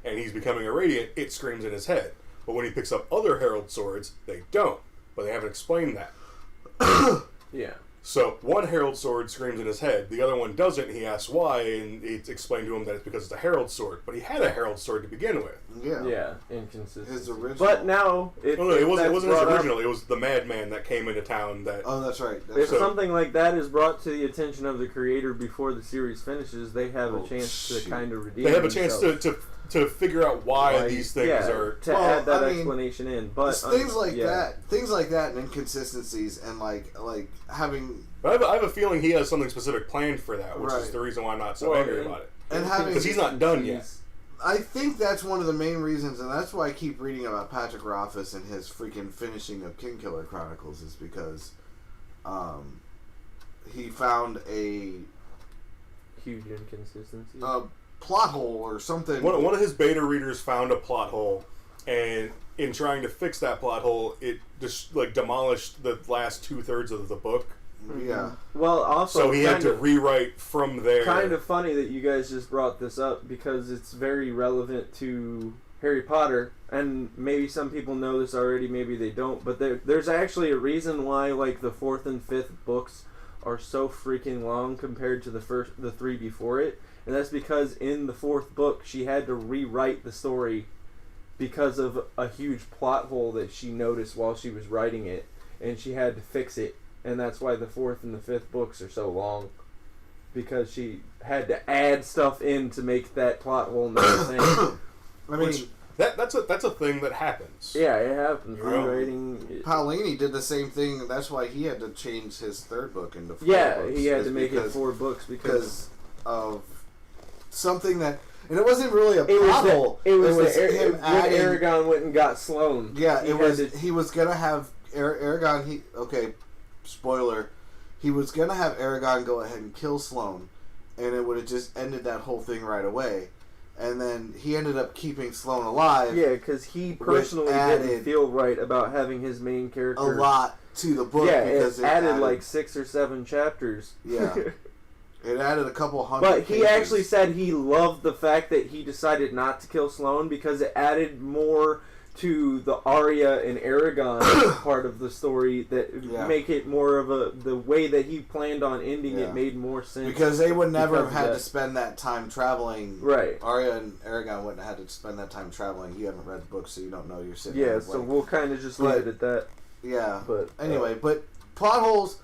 and he's becoming a Radiant, it screams in his head. But when he picks up other Herald swords, they don't. But they haven't explained that. Yeah. So one Herald sword screams in his head, the other one doesn't. He asks why, and it's explained to him that it's because it's a Herald sword. But he had a Herald sword to begin with. Yeah. Yeah, inconsistent. His original. But now... it wasn't his original. It was the madman that came into town that... Oh, that's right. If something like that is brought to the attention of the creator before the series finishes, they have a chance to kind of redeem They have a chance to figure out why these things are... To add that explanation in. But things like that and inconsistencies and like having... But I have a feeling he has something specific planned for that, which is the reason why I'm not so angry about it. And having... Because he's not done yet. I think that's one of the main reasons, and that's why I keep reading about Patrick Rothfuss and his freaking finishing of Kingkiller Chronicles, is because he found a... huge inconsistency. Plot hole or something. One of his beta readers found a plot hole, and in trying to fix that plot hole, it just demolished the last 2/3 of the book. Yeah. Well, also, so he had to rewrite from there. Kind of funny that you guys just brought this up because it's very relevant to Harry Potter, and maybe some people know this already, maybe they don't. But there's actually a reason why the 4th and 5th books are so freaking long compared to the 3 before it. And that's because in the 4th book, she had to rewrite the story because of a huge plot hole that she noticed while she was writing it. And she had to fix it. And that's why the 4th and the 5th books are so long. Because she had to add stuff in to make that plot hole make sense. I mean... That's a thing that happens. Yeah, it happens. Rewriting... Paolini did the same thing. That's why he had to change his 3rd book into 4 books. Yeah, he had to make it 4 books because of... something that, and it wasn't really a plot hole. It was him adding. When Aragorn went and got Sloane. Yeah, he was gonna have Aragorn. Spoiler. He was gonna have Aragorn go ahead and kill Sloane, and it would have just ended that whole thing right away. And then he ended up keeping Sloane alive. Yeah, because he personally didn't feel right about having his main character a lot to the book. Yeah, because it added 6 or 7 chapters. Yeah. It added a couple hundred But he pages. actually said he loved the fact that he decided not to kill Sloane because it added more to the Arya and Aragorn part of the story that make it more of the way that he planned on ending it made more sense. Because they would never have had to spend that time traveling. Right. Arya and Aragorn wouldn't have had to spend that time traveling. You haven't read the book, so you don't know you're sitting there. Yeah, so we'll kind of just leave it at that. Yeah. But anyway, but plot holes...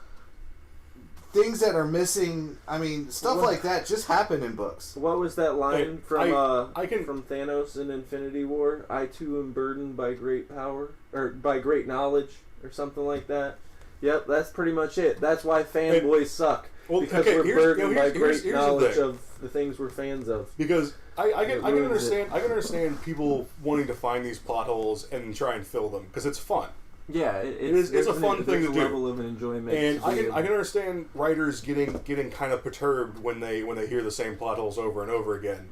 things that are missing, I mean, stuff like that just happen in books. What was that line from Thanos in Infinity War? I too am burdened by great power, or by great knowledge, or something like that. Yep, that's pretty much it. That's why fanboys suck. Well, because we're burdened by great knowledge of the things we're fans of. Because I can understand people wanting to find these plot holes and try and fill them, because it's fun. Yeah, it's a fun thing to do. Level of enjoyment, and I can understand writers getting kind of perturbed when they hear the same plot holes over and over again.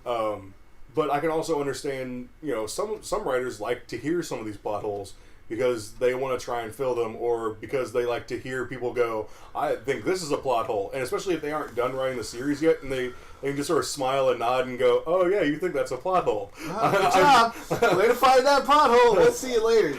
But I can also understand, some writers like to hear some of these plot holes because they want to try and fill them, or because they like to hear people go, I think this is a plot hole. And especially if they aren't done writing the series yet, and they can just sort of smile and nod and go, oh yeah, you think that's a plot hole. Good job. Way to find that plot hole. Let's see you later.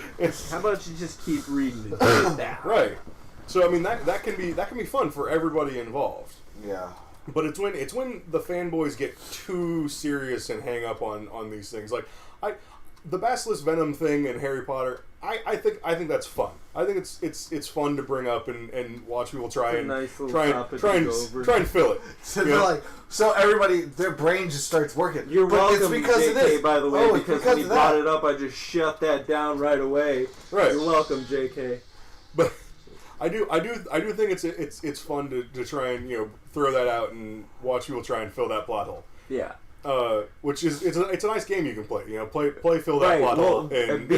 How about you just keep reading it? Right. So I mean that can be fun for everybody involved. Yeah. But it's when the fanboys get too serious and hang up on these things. Like the Basilisk Venom thing in Harry Potter, I think that's fun. I think it's fun to bring up and watch people try and fill it. So everybody, their brain just starts working. You're welcome, it's because JK, of this. By the way, because when you brought it up, I just shut that down right away. Right. You're welcome, JK. But I do think it's fun to try and throw that out and watch people try and fill that plot hole. Yeah. which is it's a nice game you can play. Play fill that plot hole. And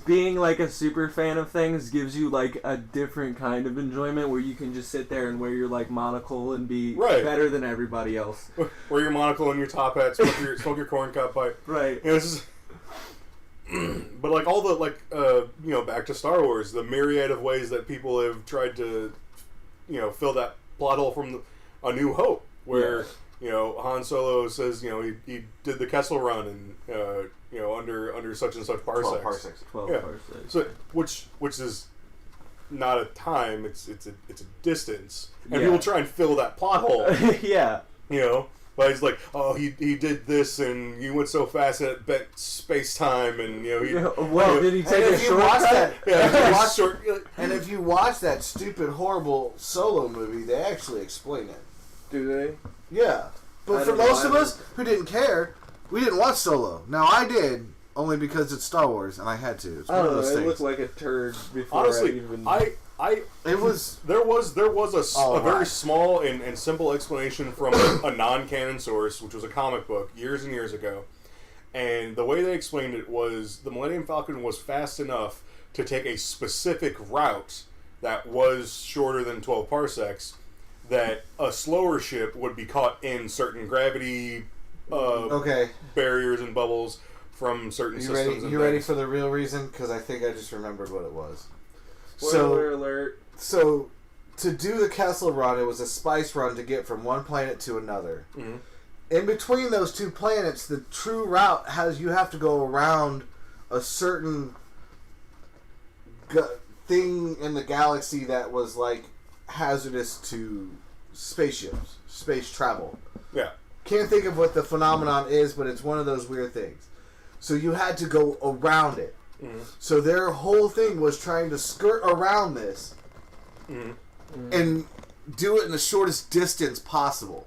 being like a super fan of things gives you like a different kind of enjoyment where you can just sit there and wear your like monocle and be better than everybody else. Wear your monocle and your top hat, smoke your corn cob pipe. Right. It's just, but like all the back to Star Wars, the myriad of ways that people have tried to, fill that plot hole from A New Hope, where. Han Solo says, he did the Kessel Run and, under such and such parsecs. 12 parsecs. So, which is not a time, it's a distance. And people try and fill that plot hole. Yeah. But he's like, oh, he did this and he went so fast that it bent space-time and, did he take a shortcut? And if you watch that stupid, horrible Solo movie, they actually explain it. Do they? Yeah, but for most of us who didn't care, we didn't watch Solo. Now I did, only because it's Star Wars and I had to. It's one of those things. It looked like a turd before. Honestly, there was a very small and simple explanation from a non-canon source, which was a comic book years and years ago, and the way they explained it was the Millennium Falcon was fast enough to take a specific route that was shorter than 12 parsecs. That a slower ship would be caught in certain gravity barriers and bubbles from certain systems. You ready for the real reason? Because I think I just remembered what it was. Spoiler alert. So, to do the Kessel Run, it was a spice run to get from one planet to another. Mm-hmm. In between those two planets, the true route you have to go around a certain thing in the galaxy that was like hazardous to spaceships, space travel. Yeah. Can't think of what the phenomenon is, but it's one of those weird things. So you had to go around it. Mm-hmm. So their whole thing was trying to skirt around this and do it in the shortest distance possible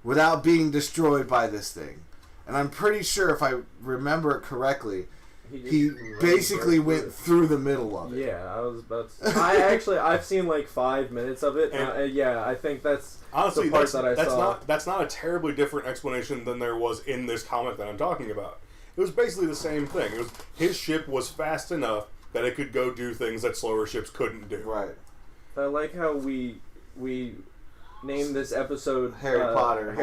without being destroyed by this thing. And I'm pretty sure, if I remember it correctly, he basically went through the middle of it. Yeah, I was about to... I've seen like 5 minutes of it. I think that's honestly, the part that I saw. That's not a terribly different explanation than there was in this comic that I'm talking about. It was basically the same thing. It was his ship was fast enough that it could go do things that slower ships couldn't do. Right. I like how we named this episode Harry Potter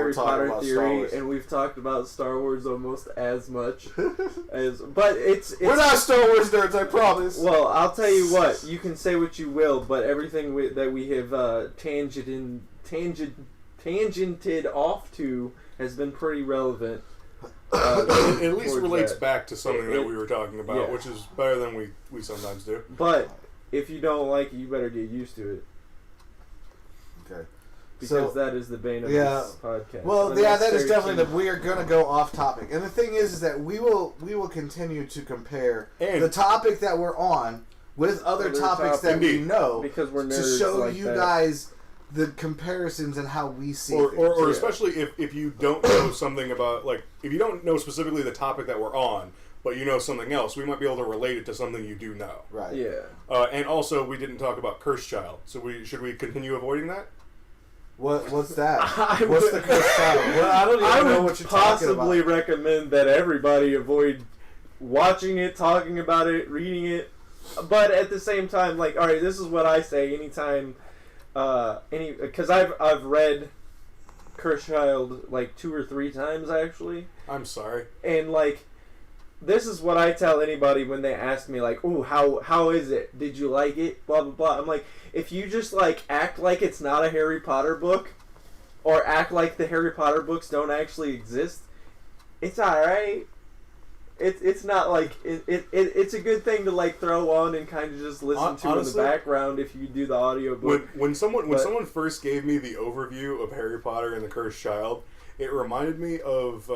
Theory, and we've talked about Star Wars almost as much but it's we're not Star Wars nerds, I promise. Well, I'll tell you what, you can say what you will, but everything that we have tangented off to has been pretty relevant. It at least relates back to something that we were talking about, which is better than we sometimes do. But if you don't like it, you better get used to it. Okay. Because that is the bane of this podcast. Well, that is definitely we are going to go off topic. And the thing is that we will continue to compare the topic that we're on with other topics that we know, because we're nerds, to show like you that. guys the comparisons and how we see things. Or especially if you don't know something about, like, if you don't know specifically the topic that we're on, but you know something else, we might be able to relate it to something you do know. Right. Yeah. And also, we didn't talk about Cursed Child, so should we continue avoiding that? What's that? What's the Cursed Child? Well, I don't even know what you're talking about. I would possibly recommend that everybody avoid watching it, talking about it, reading it. But at the same time, like, all right, this is what I say anytime, because I've read Cursed Child like 2 or 3 times actually. I'm sorry. And like, this is what I tell anybody when they ask me like, "Ooh, how is it? Did you like it?" Blah blah blah. I'm like, if you just like act like it's not a Harry Potter book, or act like the Harry Potter books don't actually exist, it's alright. It's not like it's a good thing to like throw on and kind of just listen to in the background if you do the audiobook. When someone first gave me the overview of Harry Potter and the Cursed Child, it reminded me of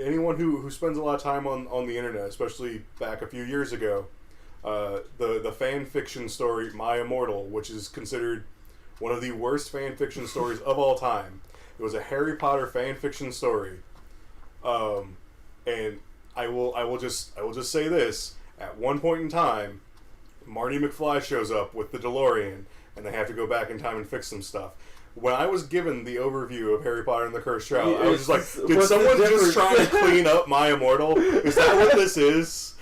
anyone who spends a lot of time on the internet, especially back a few years ago. The fan fiction story My Immortal, which is considered one of the worst fan fiction stories of all time. It was a Harry Potter fan fiction story, and I will just say this: at one point in time, Marty McFly shows up with the DeLorean, and they have to go back in time and fix some stuff. When I was given the overview of Harry Potter and the Cursed Child, I was just like, did someone just try to clean up My Immortal? Is that what this is?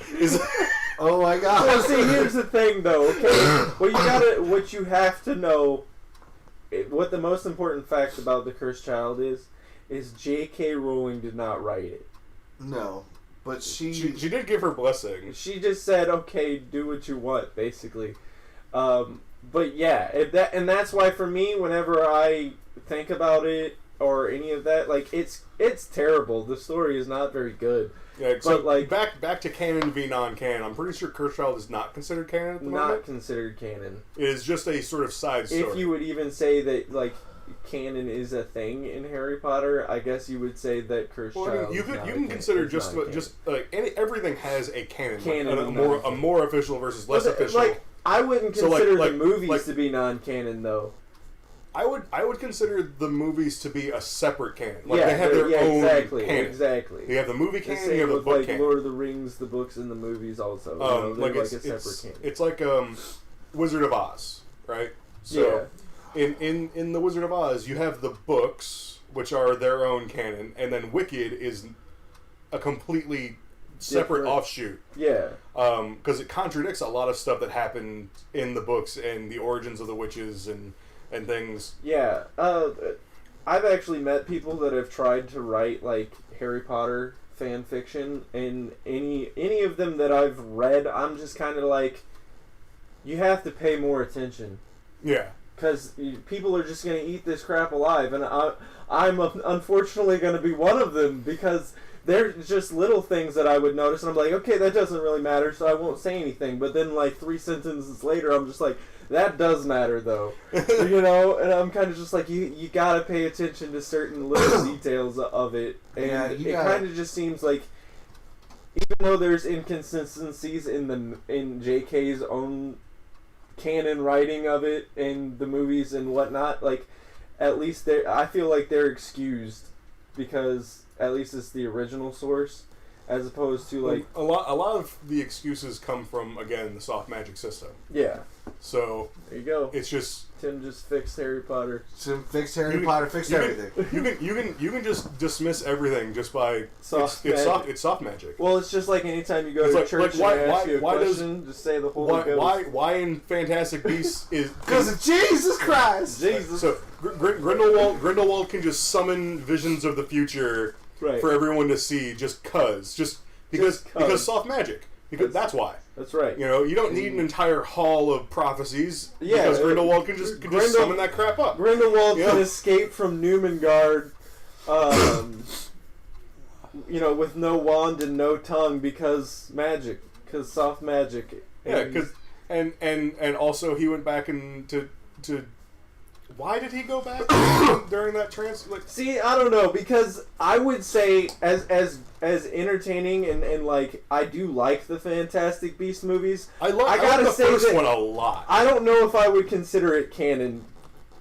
Oh my god. Well, see, here's the thing, though, okay? What you have to know, what the most important fact about the Cursed Child is J.K. Rowling did not write it. No. But she did give her blessing. She just said, okay, do what you want, basically. But yeah, that's why for me, whenever I think about it or any of that, like it's terrible. The story is not very good. Yeah, so like back to canon v non-canon. I'm pretty sure Cursed Child is not considered canon at the moment. Not considered canon. It is just a sort of side story. If you would even say that like canon is a thing in Harry Potter, I guess you would say that Cursed Child. You can consider just like everything has a canon, a more official versus less official. Like, I wouldn't consider the movies to be non-canon, though. I would consider the movies to be a separate canon. Like they have their own canon. Exactly. You have the movie canon, you have the book like canon. Lord of the Rings, the books and the movies also. They're like a separate canon. It's like Wizard of Oz, right? So in the Wizard of Oz, you have the books, which are their own canon, and then Wicked is a completely separate offshoot. Yeah. Because it contradicts a lot of stuff that happened in the books and the origins of the witches and things. Yeah. I've actually met people that have tried to write like Harry Potter fan fiction, and any of them that I've read, I'm just kind of like, you have to pay more attention. Yeah. Because people are just going to eat this crap alive, and I'm unfortunately going to be one of them, because there's just little things that I would notice, and I'm like, okay, that doesn't really matter, so I won't say anything. But then, like, 3 sentences later, I'm just like, that does matter, though. You know? And I'm kind of just like, you got to pay attention to certain little details of it. And it kind of just seems like, even though there's inconsistencies in JK's own canon writing of it and the movies and whatnot, like, at least I feel like they're excused, because at least it's the original source, as opposed to like a lot of the excuses come from, again, the soft magic system. Yeah. So there you go. It's just Tim just fixed Harry Potter. Tim fixed Harry Potter. Fixed everything. You can just dismiss everything just by it's soft magic. Well, it's just like anytime you go to church and they ask you a question, just say the Holy Ghost. Why in Fantastic Beasts is because of Jesus Christ. Jesus. So Grindelwald can just summon visions of the future for everyone to see, because soft magic. Because that's why. That's right. You know, you don't need an entire hall of prophecies. Yeah, because Grindelwald can just summon that crap up. Grindelwald can escape from Newmengard, you know, with no wand and no tongue because soft magic. Yeah, because and also he went back to. Why did he go back during that trans? Like, see, I don't know, because I would say as entertaining and like I do like the Fantastic Beasts movies. I like the first one a lot. I don't know if I would consider it canon.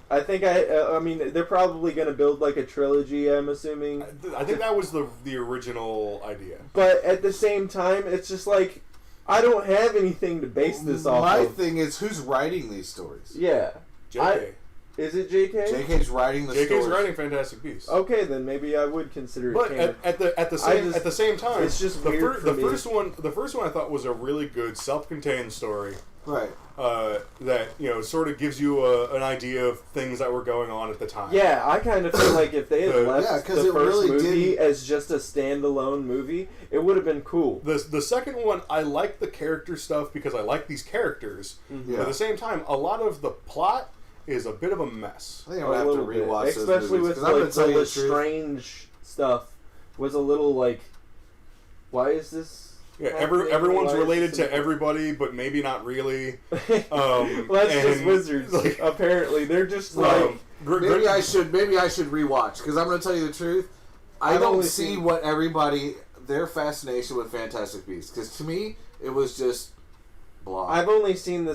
I think I mean they're probably going to build like a trilogy. I'm assuming. I think that was the original idea. But at the same time, it's just like I don't have anything to base this off. My thing is, who's writing these stories? Yeah, JK. Is it JK? JK's writing the stories. JK's writing Fantastic Beasts. Okay, then maybe I would consider it canon. But at the same time, it's just weird for me. The first one I thought was a really good self-contained story. Right. That, you know, sort of gives you an idea of things that were going on at the time. Yeah, I kind of feel like if they had left the first movie as just a standalone movie, it would have been cool. The second one, I like the character stuff because I like these characters. Mm-hmm. But at the same time, a lot of the plot is a bit of a mess. I think I'm going to have to rewatch those especially movies, with like the Lestrange stuff was a little like, why is this? Yeah, everyone's related to everybody, but maybe not really. Well, that's just wizards. Like, apparently, they're just like. Maybe I should rewatch, because I'm going to tell you the truth. I don't see what their fascination with Fantastic Beasts, because to me it was just blah. I've only seen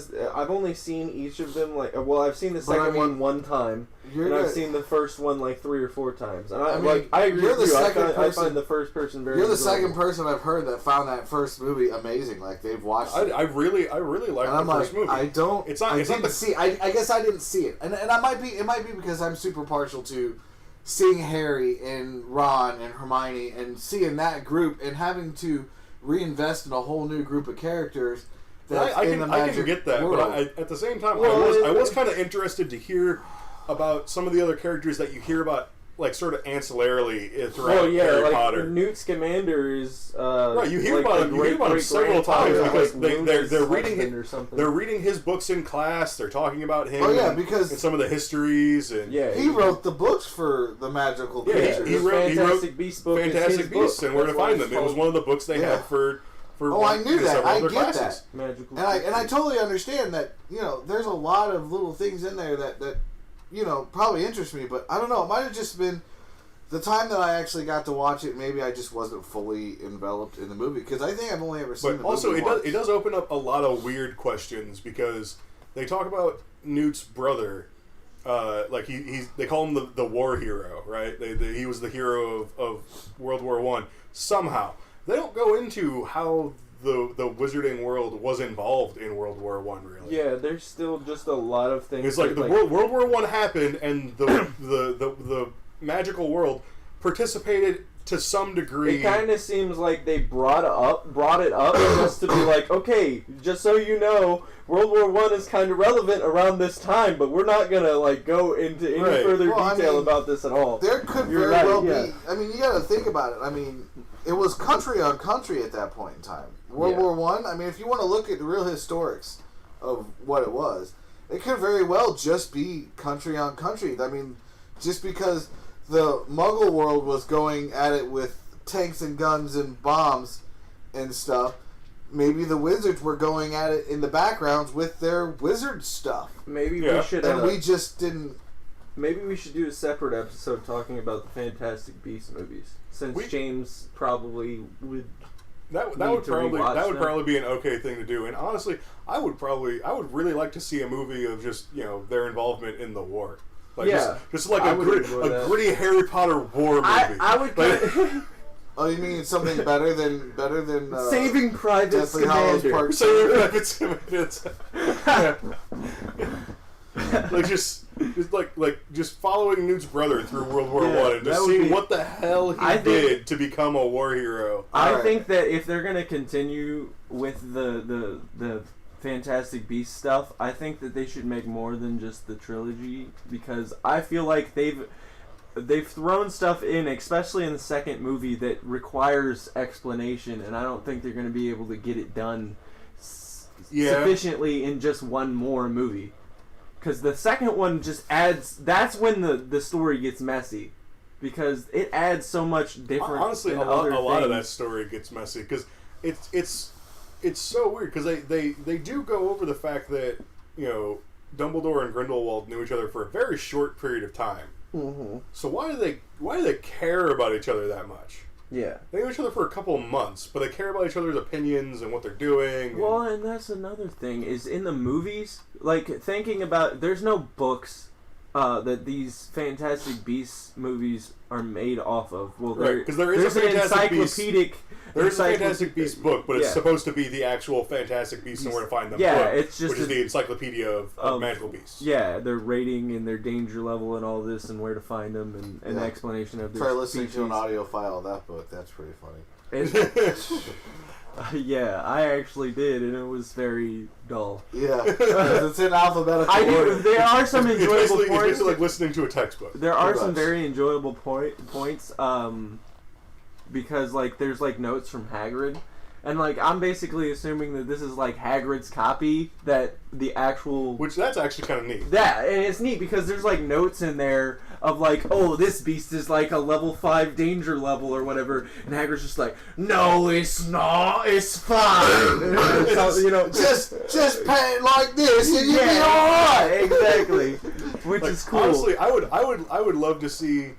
each of them I've seen the second one time, and I've seen the first one like 3 or 4 times. And I agree with you. I find the first person very. You're the enjoyable. second person I've heard that found that first movie amazing. Like they've watched it. I really like the first movie. I don't. It's not. I It's not didn't see. I guess I didn't see it, and I might be. It might be because I'm super partial to seeing Harry and Ron and Hermione and seeing that group and having to reinvest in a whole new group of characters. I can get that, world. but at the same time, I was kind of interested to hear about some of the other characters that you hear about, like sort of ancillarily throughout Harry Potter. Newt Scamander is right. You hear about him. You hear about him several times because they're reading it or something. They're reading his books in class. They're talking about him. Oh yeah, because and some of the histories and he wrote the books for the magical creatures. He wrote Fantastic Beasts book. Fantastic Beasts and Where to Find Them. It was one of the books they had for. I knew that. I get classes. that. Magical and I totally understand that. There's a lot of little things in there that probably interest me, but I don't know. It might have just been the time that I actually got to watch it. Maybe I just wasn't fully enveloped in the movie because I think I've only ever seen. But also, it does open up a lot of weird questions because they talk about Newt's brother. Like they call him the war hero, right? He was the hero of World War I. Somehow they don't go into how the wizarding world was involved in World War I. Really, yeah. There's still just a lot of things. It's like World War I happened, and the magical world participated to some degree. It kind of seems like they brought it up just to be like, okay, just so you know, World War I is kind of relevant around this time, but we're not gonna go into any further detail about this at all. There could very well be. I mean, you got to think about it. I mean, it was country on country at that point in time. World War I. I mean, if you want to look at the real historics of what it was, it could very well just be country on country. I mean, just because the Muggle world was going at it with tanks and guns and bombs and stuff, maybe the wizards were going at it in the backgrounds with their wizard stuff. Maybe we should. And we just didn't. Maybe we should do a separate episode talking about the Fantastic Beasts movies, since James probably would. That would probably be an okay thing to do. And honestly, I would really like to see a movie of just their involvement in the war. Like just like a gritty Harry Potter war movie. I would. Oh, you mean something better than Saving Private Scamander. Saving Private Scamander. Just following Newt's brother through World War I and just seeing what the hell he did to become a war hero. I think that if they're gonna continue with the Fantastic Beasts stuff, I think that they should make more than just the trilogy, because I feel like they've thrown stuff in, especially in the second movie, that requires explanation, and I don't think they're going to be able to get it done sufficiently in just one more movie. Because the second one just adds... That's when the story gets messy. Because it adds so much different... Honestly, a lot of that story gets messy. Because it's so weird. Because they do go over the fact that, Dumbledore and Grindelwald knew each other for a very short period of time. Mm-hmm. So why do they care about each other that much? Yeah. They know each other for a couple of months, but they care about each other's opinions and what they're doing. Well, and that's another thing, is in the movies, thinking about, there's no books that these Fantastic Beasts movies are made off of. Well, because there's an encyclopedic... There's a Fantastic Beasts book, but it's supposed to be the actual Fantastic Beasts and Where to Find Them book, it's just which is the encyclopedia of magical beasts. Yeah, their rating and their danger level and all this and where to find them and an explanation of their Try listening to an audio file of that book. That's pretty funny. Yeah, I actually did, and it was very dull. Yeah, it's in alphabetical order. There are some enjoyable points. It's basically like listening to a textbook. There are some very enjoyable points. Because there's notes from Hagrid, and I'm basically assuming that this is Hagrid's copy, that the actual, which that's actually kind of neat. Yeah, and it's neat because there's notes in there of oh, this beast is a level 5 danger level or whatever, and Hagrid's just no, it's not, it's fine. just pay it like this and you'll be alright. Exactly, which is cool. Honestly, I would love to see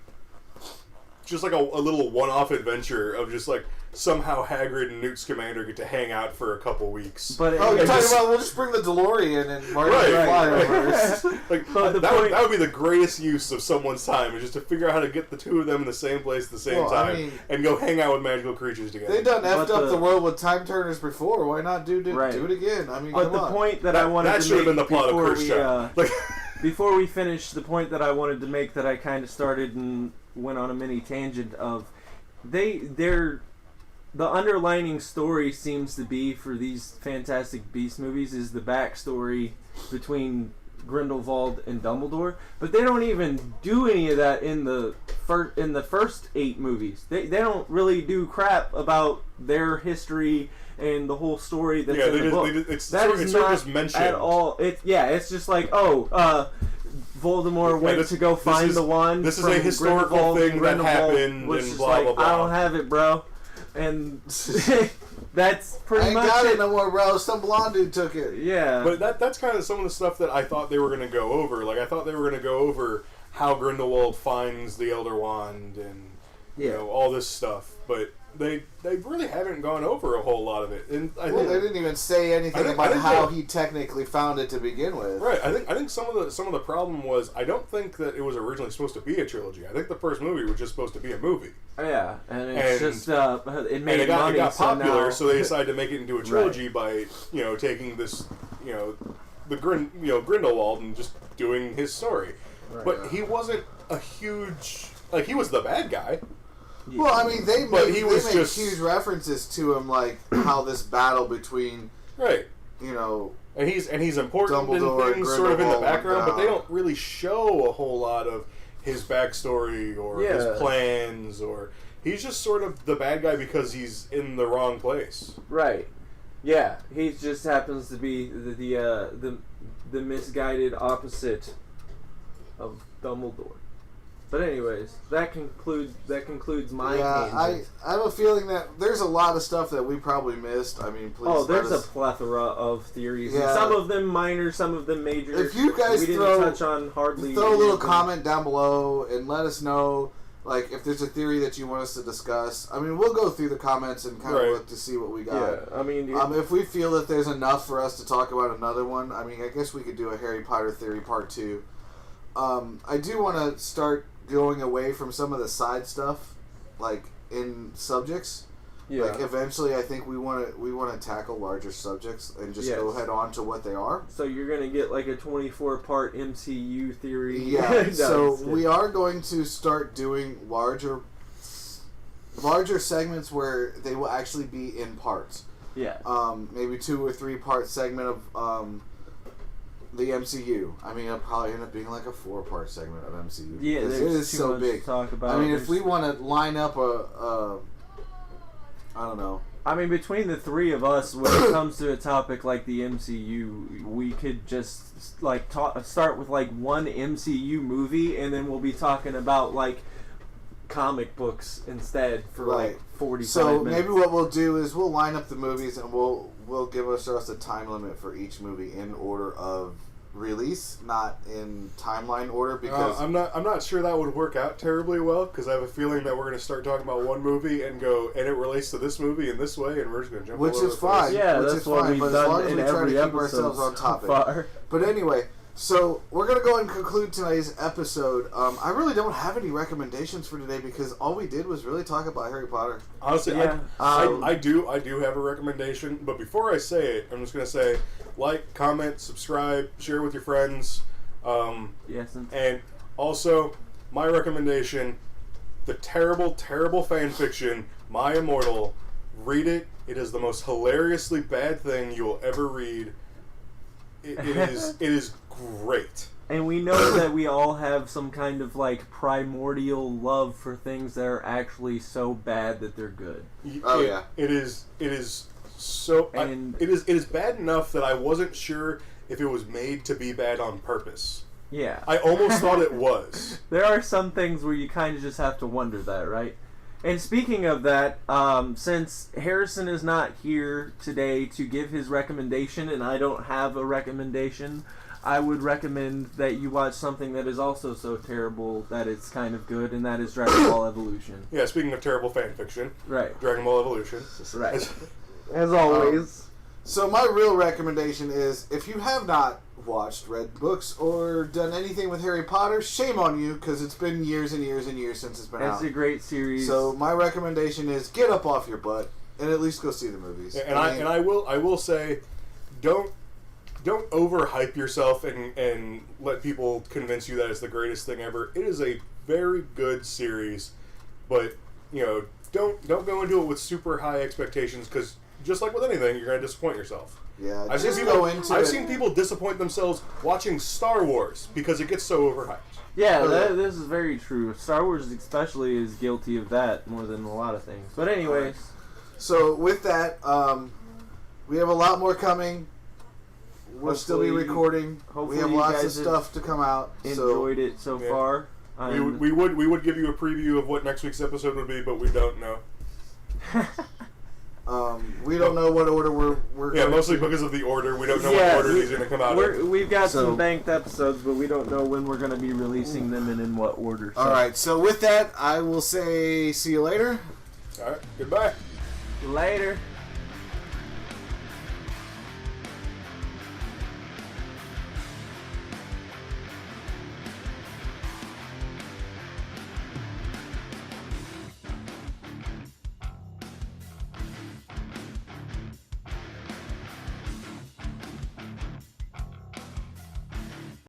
just a little one-off adventure of just somehow Hagrid and Newt Scamander get to hang out for a couple weeks. But you're talking about we'll just bring the DeLorean and Marty McFly. That would be the greatest use of someone's time, is just to figure out how to get the two of them in the same place at the same time and go hang out with magical creatures together. They've done effed up the world with time turners before. Why not do it again? I mean, come on. Point that I wanted that to should have make been the plot of Cursed before we finish, the point that I wanted to make that I kind of started and went on a mini tangent of, the underlining story seems to be for these Fantastic Beasts movies is the backstory between Grindelwald and Dumbledore, but they don't even do any of that in the first 8 movies. They don't really do crap about their history and the whole story that's in the book. It's not just mentioned at all. It's just like, Voldemort went to go find the wand. This is a historical thing that happened, and blah, blah, blah. I don't have it, bro. And that's pretty much it. I ain't got it no more, bro. Some blonde dude took it. Yeah. But that's kind of some of the stuff that I thought they were going to go over. Like, I thought they were going to go over how Grindelwald finds the Elder Wand and all this stuff. But they really haven't gone over a whole lot of it. And they didn't even say anything about how he technically found it to begin with. Right. I think some of the problem was, I don't think that it was originally supposed to be a trilogy. I think the first movie was just supposed to be a movie. Yeah, and it got popular, so they decided to make it into a trilogy by taking this Grindelwald and just doing his story. Right, but he wasn't a huge, like, he was the bad guy. Well, I mean, they made huge references to him, like how this battle between, and he's important Dumbledore in things sort of in the background, but they don't really show a whole lot of his backstory or his plans, or he's just sort of the bad guy because he's in the wrong place. Right. Yeah, he just happens to be the misguided opposite of Dumbledore. But anyways, that concludes my tangent. I have a feeling that there's a lot of stuff that we probably missed. I mean, please. Oh, there's a plethora of theories. Yeah. Some of them minor, some of them major. If you guys throw a little comment down below and let us know, like, if there's a theory that you want us to discuss. I mean, we'll go through the comments and kind of look to see what we got. Yeah, I mean, if we feel that there's enough for us to talk about another one, I mean, I guess we could do a Harry Potter theory part 2. I do want to start going away from some of the side stuff, like in subjects. Yeah. Like, eventually, I think we want to tackle larger subjects and just go head on to what they are. So you're gonna get like a 24-part MCU theory. Yeah. So we are going to start doing larger segments where they will actually be in parts. Yeah. Maybe 2 or 3 part segment of the MCU. I mean, it'll probably end up being like a 4-part segment of MCU. Yeah, it is so big. To talk about. I mean, if we want to line up I don't know. I mean, between the 3 of us, when it comes to a topic like the MCU, we could just like start with like one MCU movie, and then we'll be talking about like comic books instead for like 45 minutes. So maybe what we'll do is we'll line up the movies and we'll give ourselves a time limit for each movie in order of release, not in timeline order, because I'm not sure that would work out terribly well, because I have a feeling that we're going to start talking about one movie and it relates to this movie in this way, and we're just going to jump which all over is fine. Yeah, which that's is fine. But as long as we try to keep ourselves on topic. But anyway. So, we're going to go and conclude today's episode. I really don't have any recommendations for today because all we did was really talk about Harry Potter. Honestly, yeah. I do have a recommendation, but before I say it, I'm just going to say, like, comment, subscribe, share with your friends. Yes. And also, my recommendation, the terrible, terrible fan fiction, My Immortal. Read it. It is the most hilariously bad thing you will ever read. It is great. And we know that we all have some kind of like primordial love for things that are actually so bad that they're good. Yeah. It is so and it is bad enough that I wasn't sure if it was made to be bad on purpose. Yeah. I almost thought it was. There are some things where you kind of just have to wonder that, right? And speaking of that, since Harrison is not here today to give his recommendation, and I don't have a recommendation, I would recommend that you watch something that is also so terrible that it's kind of good, and that is Dragon Ball Evolution. Yeah, speaking of terrible fan fiction. Right. Dragon Ball Evolution. Right. As always. So my real recommendation is, if you have not watched, read books, or done anything with Harry Potter, shame on you, because it's been years and years and years since it's been out. It's a great series. So my recommendation is get up off your butt and at least go see the movies. And I will say, don't overhype yourself and let people convince you that it's the greatest thing ever. It is a very good series, but don't go into it with super high expectations, because just like with anything, you're going to disappoint yourself. Yeah, I've seen people disappoint themselves watching Star Wars because it gets so overhyped. Yeah, this is very true. Star Wars especially is guilty of that more than a lot of things. But anyways. So with that, we have a lot more coming. We'll still be recording. We have lots of stuff to come out. Enjoyed it so far. We would give you a preview of what next week's episode would be, but we don't know. We don't know what order we're going mostly to. Because of the order. We don't know what order these are going to come out in. We've got some banked episodes, but we don't know when we're going to be releasing them and in what order. So. Alright, so with that, I will say see you later. Alright, goodbye. Later.